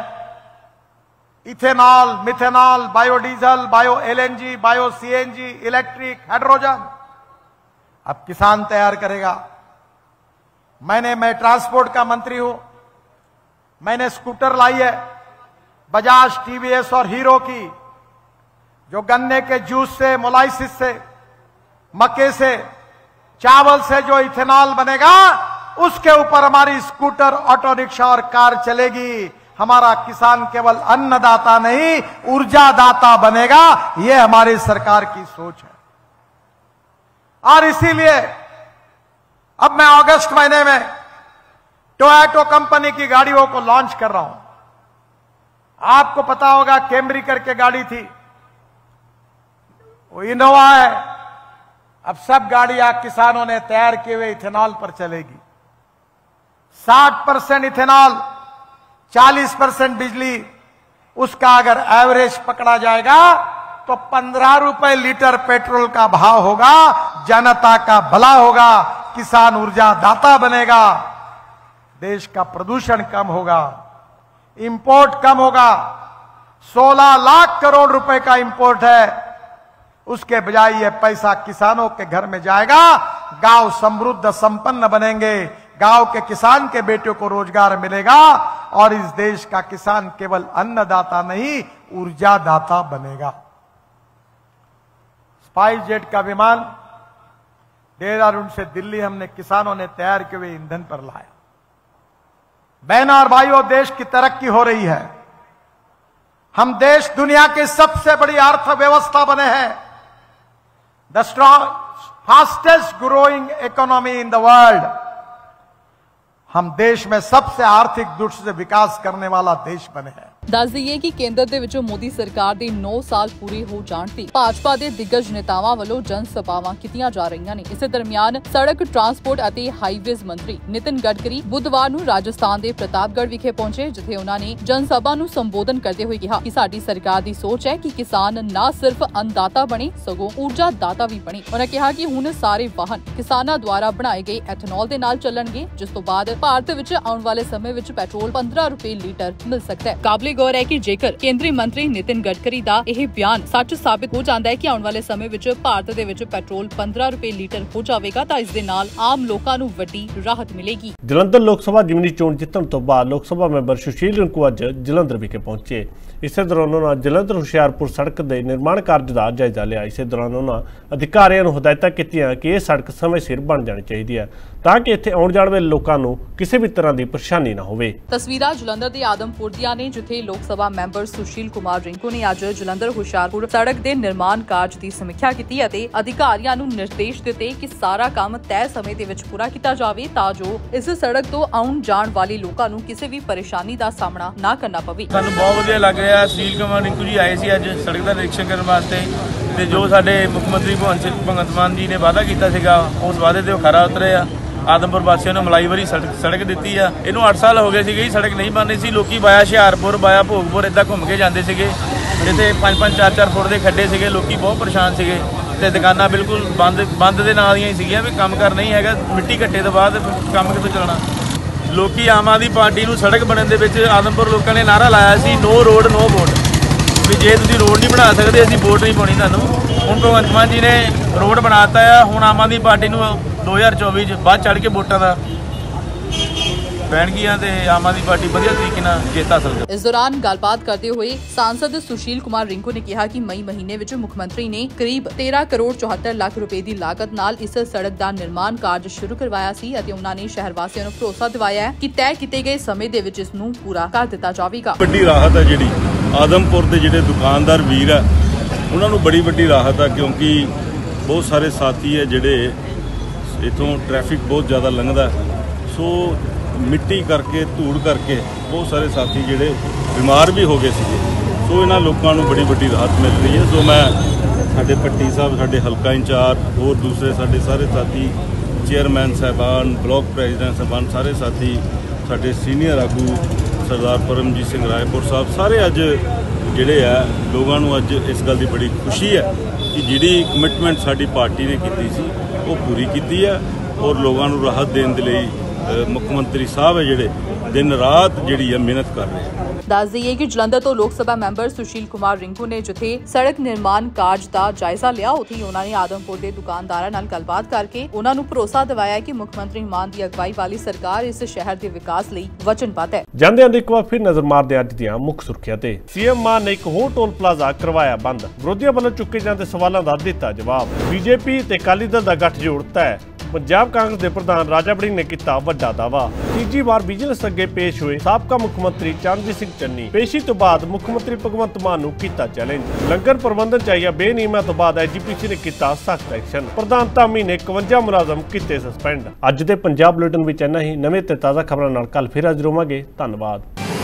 Ethanol, methanol, biodiesel, bio LNG, bio CNG, electric, hydrogen अब किसान तैयार करेगा। मैं ट्रांसपोर्ट का मंत्री हूं, मैंने स्कूटर लाई है बजाज, TVS और हीरो की, जो गन्ने के जूस से, मोलाइसिस से, मक्के से, चावल से जो इथेनॉल बनेगा उसके ऊपर हमारी स्कूटर, ऑटो रिक्शा और कार चलेगी। हमारा किसान केवल अन्नदाता नहीं ऊर्जादाता बनेगा, यह हमारी सरकार की सोच है। और इसीलिए अब मैं अगस्त महीने में टोयोटा कंपनी की गाड़ियों को लॉन्च कर रहा हूं। आपको पता होगा कैमरी करके गाड़ी थी, वो इनोवा है। अब सब गाड़ियां किसानों ने तैयार किए हुए इथेनॉल पर चलेगी। 60% इथेनॉल, 40% बिजली, उसका अगर एवरेज पकड़ा जाएगा तो 15 रुपए लीटर पेट्रोल का भाव होगा। जनता का भला होगा, किसान ऊर्जा दाता बनेगा, देश का प्रदूषण कम होगा, इंपोर्ट कम होगा। 16 लाख करोड़ रुपए का इंपोर्ट है, उसके बजाय यह पैसा किसानों के घर में जाएगा। गांव समृद्ध संपन्न बनेंगे, गांव के किसान के बेटों को रोजगार मिलेगा और इस देश का किसान केवल अन्नदाता नहीं ऊर्जादाता बनेगा। स्पाइस जेट का विमान देहरादून से दिल्ली हमने किसानों ने तैयार किए हुए ईंधन पर लाया। बहनों और भाइयों, देश की तरक्की हो रही है। हम देश दुनिया की सबसे बड़ी अर्थव्यवस्था बने हैं। The fastest growing economy in the world. हम देश में सबसे आर्थिक दृष्टि से विकास करने वाला देश बने हैं। ਦੱਸ ਦਈਏ ਕਿ ਕੇਂਦਰ ਦੇ ਵਿੱਚੋਂ ਮੋਦੀ ਸਰਕਾਰ ਦੇ 9 ਸਾਲ ਪੂਰੇ ਹੋ ਜਾਣ ਤੇ ਭਾਜਪਾ ਦੇ ਦਿੱਗਜ ਨੇਤਾਵਾਂ ਵੱਲੋਂ ਜਨ ਸਭਾਵਾਂ ਕੀਤੀਆਂ ਜਾ ਰਹੀਆਂ ਨੇ। ਇਸੇ ਦਰਮਿਆਨ ਸੜਕ ਟਰਾਂਸਪੋਰਟ ਅਤੇ ਹਾਈਵੇਜ਼ ਮੰਤਰੀ ਨਿਤਿਨ ਗਡਕਰੀ ਬੁੱਧਵਾਰ ਨੂੰ ਰਾਜਸਥਾਨ ਦੇ ਪ੍ਰਤਾਪਗੜ੍ਹ ਵਿਖੇ ਪਹੁੰਚੇ, ਜਿੱਥੇ ਉਹਨਾਂ ਨੇ ਜਨ ਸਭਾ ਨੂੰ ਸੰਬੋਧਨ ਕਰਦੇ ਹੋਏ ਕਿਹਾ ਕਿ ਸਾਡੀ ਸਰਕਾਰ ਦੀ ਸੋਚ ਹੈ ਕਿ ਕਿਸਾਨ ਨਾ ਸਿਰਫ ਅੰਨਦਾਤਾ ਬਣੇ ਸਗੋਂ ਊਰਜਾ ਦਾਤਾ ਵੀ ਬਣੇ। ਉਹਨਾਂ ਕਿਹਾ ਕਿ ਹੁਣ ਸਾਰੇ ਵਾਹਨ ਕਿਸਾਨਾਂ ਦੁਆਰਾ ਬਣਾਏ ਗਏ ਐਥਨੋਲ ਦੇ ਨਾਲ ਚੱਲਣਗੇ, ਜਿਸ ਤੋਂ ਬਾਅਦ ਭਾਰਤ ਵਿੱਚ ਆਉਣ ਵਾਲੇ ਸਮੇਂ ਵਿੱਚ ਪੈਟਰੋਲ 15 ਰੁਪਏ ਲੀਟਰ ਮਿਲ ਸਕਦਾ ਹੈ। ਕਾਬਲੇ ਗੌਰ ਹੈ ਕਿ ਜੇਕਰ ਕੇਂਦਰੀ ਮੰਤਰੀ ਨਿਤਿਨ ਗਡਕਰੀ ਦਾ ਇਹ ਬਿਆਨ ਸੱਚ ਸਾਬਿਤ ਹੋ ਜਾਂਦਾ ਹੈ ਕਿ ਆਉਣ ਵਾਲੇ ਸਮੇਂ ਵਿੱਚ ਭਾਰਤ ਦੇ ਵਿੱਚ ਪੈਟਰੋਲ 15 ਰੁਪਏ ਲੀਟਰ ਹੋ ਜਾਵੇਗਾ ਤਾਂ ਇਸ ਦੇ ਨਾਲ ਆਮ ਲੋਕਾਂ ਨੂੰ ਵੱਡੀ ਰਾਹਤ ਮਿਲੇਗੀ। ਜਲੰਧਰ ਲੋਕ ਸਭਾ ਜ਼ਿਮਨੀ ਚੋਣ ਜਿੱਤਣ ਤੋਂ ਬਾਅਦ ਲੋਕ ਸਭਾ ਮੈਂਬਰ ਸੁਸ਼ੀਲ ਰਿੰਕੂ ਅੱਜ ਜਲੰਧਰ ਵਿਖੇ ਪਹੁੰਚੇ। ਇਸੇ ਦੌਰਾਨ ਉਹਨਾਂ ਜਲੰਧਰ ਹੁਸ਼ਿਆਰਪੁਰ ਸੜਕ ਦੇ ਨਿਰਮਾਣ ਕਾਰਜ ਦਾ ਜਾਇਜ਼ਾ ਲਿਆ। ਇਸੇ ਦੌਰਾਨ ਉਹਨਾਂ ਅਧਿਕਾਰੀਆਂ ਨੂੰ ਹਦਾਇਤਾਂ ਕੀਤੀਆਂ ਕਿ ਇਹ ਸੜਕ ਸਮੇਂ ਸਿਰ ਬਣ ਜਾਣੀ ਚਾਹੀਦੀ ਹੈ ਤਾਂ ਕਿ ਇੱਥੇ ਆਉਣ ਜਾਣ ਵਾਲੇ ਲੋਕਾਂ ਨੂੰ ਕਿਸੇ ਵੀ ਤਰ੍ਹਾਂ ਦੀ ਪਰੇਸ਼ਾਨੀ ਨਾ ਹੋਵੇ। ਤਸਵੀਰਾਂ ਜਲੰਧਰ ਦੇ ਆਦਮਪੁਰ ਦੀਆਂ ਨੇ, ਜਿੱਥੇ ਲੋਕ ਸਭਾ ਮੈਂਬਰ ਸੁਸ਼ੀਲ ਕੁਮਾਰ ਰਿੰਕੂ ਨੇ ਅੱਜ ਜਲੰਧਰ ਹੁਸ਼ਿਆਰਪੁਰ ਸੜਕ ਦੇ ਨਿਰਮਾਣ ਕਾਰਜ ਦੀ ਸਮੀਖਿਆ ਕੀਤੀ ਅਤੇ ਅਧਿਕਾਰੀਆਂ ਨੂੰ ਨਿਰਦੇਸ਼ ਦਿੱਤੇ ਕਿ ਸਾਰਾ ਕੰਮ ਤੈਅ ਸਮੇਂ ਦੇ ਵਿੱਚ ਪੂਰਾ ਕੀਤਾ ਜਾਵੇ ਤਾਂ ਜੋ ਇਸ ਸੜਕ ਤੋਂ ਆਉਣ ਜਾਣ ਵਾਲੇ ਲੋਕਾਂ ਨੂੰ ਕਿਸੇ ਵੀ ਪਰੇਸ਼ਾਨੀ ਦਾ ਸਾਹਮਣਾ ਨਾ ਕਰਨਾ ਪਵੇ। ਸਾਨੂੰ ਬਹੁਤ ਵਧੀਆ ਲੱਗ ਰਿਹਾ। ਸੁਸ਼ੀਲ ਕੁਮਾਰ ਰਿੰਕੂ ਜੀ ਆਏ ਸੀ ਅੱਜ ਸੜਕ ਦਾ ਨਿਰੀਖਣ ਕਰਨ ਵਾਸਤੇ ਤੇ ਜੋ ਸਾਡੇ ਮੁੱਖ ਮੰਤਰੀ ਭਗਵੰਤ ਮਾਨ ਜੀ ਨੇ ਵਾਅਦਾ ਕੀਤਾ ਸੀਗਾ ਉਸ ਵਾਅਦੇ ਤੇ ਉਹ ਖਰਾ ਉਤਰੇ ਆ। ਆਦਮਪੁਰ ਵਾਸੀਆਂ ਨੂੰ ਮਲਾਈ ਵਾਲੀ ਸੜਕ ਦਿੱਤੀ ਆ। ਇਹਨੂੰ 8 ਸਾਲ ਹੋ ਗਏ ਸੀਗੇ, ਸੜਕ ਨਹੀਂ ਬਣਨੀ ਸੀ। ਲੋਕੀ ਬਾਇਆ ਹੁਸ਼ਿਆਰਪੁਰ ਬਾਇਆ ਭੋਗਪੁਰ ਇਦਾਂ ਘੁੰਮ ਕੇ ਜਾਂਦੇ ਸੀਗੇ, ਜਿੱਥੇ 5-5 4-4 ਫੁੱਟ ਦੇ ਖੱਡੇ ਸੀਗੇ। ਲੋਕੀ ਬਹੁਤ ਪਰੇਸ਼ਾਨ ਸੀਗੇ ਤੇ ਦੁਕਾਨਾਂ ਬਿਲਕੁਲ ਬੰਦ ਦੇ ਨਾਲ ਦੀਆਂ ਹੀ ਸੀਗੀਆਂ ਵੀ ਕੰਮ ਕਰ ਨਹੀਂ ਹੈਗਾ। ਮਿੱਟੀ ਘੱਟੇ ਤੋਂ ਬਾਅਦ ਕੰਮ ਕਿੱਥੋਂ ਚੱਲਣਾ। ਲੋਕੀ ਆਮ ਆਦਮੀ ਪਾਰਟੀ ਨੂੰ ਸੜਕ ਬਣਨ ਦੇ ਵਿੱਚ ਆਦਮਪੁਰ ਲੋਕਾਂ ਨੇ ਨਾਰਾ ਲਾਇਆ ਸੀ ਨੋ ਰੋਡ ਨੋ ਵੋਟ, ਵੀ ਜੇ ਤੁਸੀਂ ਰੋਡ ਨਹੀਂ ਬਣਾ ਸਕਦੇ ਅਸੀਂ ਵੋਟ ਨਹੀਂ ਪਾਉਣੀ ਤੁਹਾਨੂੰ। ਹੁਣ ਭਗਵੰਤ ਮਾਨ ਜੀ ਨੇ ਰੋਡ ਬਣਾਤਾ ਆ। ਹੁਣ ਆਮ ਆਦਮੀ ਪਾਰਟੀ ਨੂੰ 2024 ਚ ਬਾਅਦ ਚੜ ਕੇ ਵੋਟਾਂ ਦਾ ਪੈਣਗੀਆਂ ਤੇ ਆਮ ਆਦਮੀ ਪਾਰਟੀ ਵਧੀਆ ਤਰੀਕੇ ਨਾਲ ਜਿੱਤ ਹਾਸਲ ਕਰ। ਇਸ ਦੌਰਾਨ ਗੱਲਬਾਤ ਕਰਦੇ ਹੋਏ ਸਾਂਸਦ ਸੁਸ਼ੀਲ ਕੁਮਾਰ ਰਿੰਕੂ ਨੇ ਕਿਹਾ ਕਿ ਮਈ ਮਹੀਨੇ ਵਿੱਚ ਮੁੱਖ ਮੰਤਰੀ ਨੇ ਕਰੀਬ 13 ਕਰੋੜ 74 ਲੱਖ ਰੁਪਏ ਦੀ ਲਾਗਤ ਨਾਲ ਇਸ ਸੜਕ ਦਾ ਨਿਰਮਾਣ ਕਾਰਜ ਸ਼ੁਰੂ ਕਰਵਾਇਆ ਸੀ ਅਤੇ ਉਹਨਾਂ ਨੇ ਸ਼ਹਿਰ ਵਾਸੀਆਂ ਨੂੰ ਭਰੋਸਾ ਦਿਵਾਇਆ ਕਿ ਤੈਅ ਕੀਤੇ ਗਏ ਸਮੇਂ ਦੇ ਵਿੱਚ ਇਸ ਨੂੰ ਪੂਰਾ ਕਰ ਦਿੱਤਾ ਜਾਵੇਗਾ। ਵੱਡੀ ਰਾਹਤ ਹੈ ਜਿਹੜੀ ਆਦਮਪੁਰ ਦੇ ਜਿਹੜੇ ਦੁਕਾਨਦਾਰ ਵੀਰ ਆ ਉਹਨਾਂ ਨੂੰ ਬੜੀ ਵੱਡੀ ਰਾਹਤ ਆ, ਕਿਉਂਕਿ ਬਹੁਤ ਸਾਰੇ ਸਾਥੀ ਹੈ ਜਿਹੜੇ ਇੱਥੋਂ ਟ੍ਰੈਫਿਕ ਬਹੁਤ ਜ਼ਿਆਦਾ ਲੰਘਦਾ, ਸੋ ਮਿੱਟੀ ਕਰਕੇ ਧੂੜ ਕਰਕੇ ਬਹੁਤ ਸਾਰੇ ਸਾਥੀ ਜਿਹੜੇ ਬਿਮਾਰ ਵੀ ਹੋ ਗਏ ਸੀਗੇ। ਸੋ ਇਹਨਾਂ ਲੋਕਾਂ ਨੂੰ ਬੜੀ ਵੱਡੀ ਰਾਹਤ ਮਿਲ ਰਹੀ ਹੈ। ਸੋ ਮੈਂ ਸਾਡੇ ਭੱਟੀ ਸਾਹਿਬ, ਸਾਡੇ ਹਲਕਾ ਇੰਚਾਰਜ, ਹੋਰ ਦੂਸਰੇ ਸਾਡੇ ਸਾਰੇ ਸਾਥੀ, ਚੇਅਰਮੈਨ ਸਾਹਿਬਾਨ, ਬਲਾਕ ਪ੍ਰੈਜ਼ੀਡੈਂਟ ਸਾਹਿਬਾਨ, ਸਾਰੇ ਸਾਥੀ, ਸਾਡੇ ਸੀਨੀਅਰ ਆਗੂ ਸਰਦਾਰ ਪਰਮਜੀਤ ਸਿੰਘ ਰਾਏਪੁਰ ਸਾਹਿਬ, ਸਾਰੇ ਅੱਜ ਜਿਹੜੇ ਆ ਲੋਕਾਂ ਨੂੰ ਅੱਜ ਇਸ ਗੱਲ ਦੀ ਬੜੀ ਖੁਸ਼ੀ ਹੈ ਕਿ ਜਿਹੜੀ ਕਮਿਟਮੈਂਟ ਸਾਡੀ ਪਾਰਟੀ ਨੇ ਕੀਤੀ ਸੀ ਉਹ ਪੂਰੀ ਕੀਤੀ ਹੈ ਔਰ ਲੋਕਾਂ ਨੂੰ ਰਾਹਤ ਦੇਣ ਦੇ ਲਈ ਮੁੱਖ ਮੰਤਰੀ ਸਾਹਿਬ ਹੈ ਜਿਹੜੇ ਦਿਨ ਰਾਤ ਜਿਹੜੀ ਹੈ ਮਿਹਨਤ ਕਰ ਰਹੇ ਹਨ। ਦੱਸ ਦਈਏ ਕਿ ਜਲੰਧਰ ਤੋਂ ਲੋਕ ਸਭਾ ਮੈਂਬਰ ਸੁਸ਼ੀਲ ਕੁਮਾਰ ਰਿੰਕੂ ਨੇ ਜਿੱਥੇ ਸੜਕ ਨਿਰਮਾਣ ਕਾਰਜ ਦਾ ਜਾਇਜ਼ਾ ਲਿਆ, ਉੱਥੇ ਉਹਨਾਂ ਨੇ ਆਦਮਪੁਰ ਦੇ ਦੁਕਾਨਦਾਰਾਂ ਨਾਲ ਗੱਲਬਾਤ ਕਰਕੇ ਉਹਨਾਂ ਨੂੰ ਭਰੋਸਾ ਦਿਵਾਇਆ ਕਿ ਮੁੱਖ ਮੰਤਰੀ ਮਾਨ ਦੀ ਅਗਵਾਈ ਵਾਲੀ ਸਰਕਾਰ ਇਸ ਸ਼ਹਿਰ ਦੇ ਵਿਕਾਸ ਲਈ ਵਚਨਬੱਧ ਹੈ। ਜਾਂਦੇ ਇੱਕ ਵਾਰ ਫਿਰ ਨਜ਼ਰ ਮਾਰਦੇ ਅੱਜ ਦੀਆਂ ਮੁੱਖ ਸੁਰਖੀਆਂ ਤੇ। ਸੀਐਮ ਮਾਨ ਨੇ ਇੱਕ ਹੋਰ ਟੋਲ ਪਲਾਜ਼ਾ ਕਰਵਾਇਆ ਬੰਦ, ਵਿਰੋਧੀਆਂ ਵੱਲੋਂ ਚੁੱਕੇ ਜਾਂਦੇ ਸਵਾਲਾਂ ਦਾ ਦਿੱਤਾ ਜਵਾਬ। ਬੀਜੇਪੀ ਤੇ ਅਕਾਲੀ ਦਲ ਦਾ ਗੱਠਜੋੜ ਤੈਅ, पंजाब कांग्रेस के प्रधान राजा वड़िंग ने किया वड्डा दावा। तीजी बार विजिलेंस अगे पेश हुए साबका मुख्यमंत्री चरणजीत सिंह चन्नी। पेशी तो बाद मुख्यमंत्री भगवंत मान नूं कीता चैलेंज। लंगर प्रबंधन च आईया बेनियमां तो बाद IGPC ने किया सख्त एक्शन। प्रधान धामी ने 51 मुलाजम कीते सस्पेंड। अज दे पंजाब बुलेटिन विच इन्ना ही। नवें ते ताज़ा खबरां नाल कल फिर हाज़र होवांगे। धन्नवाद।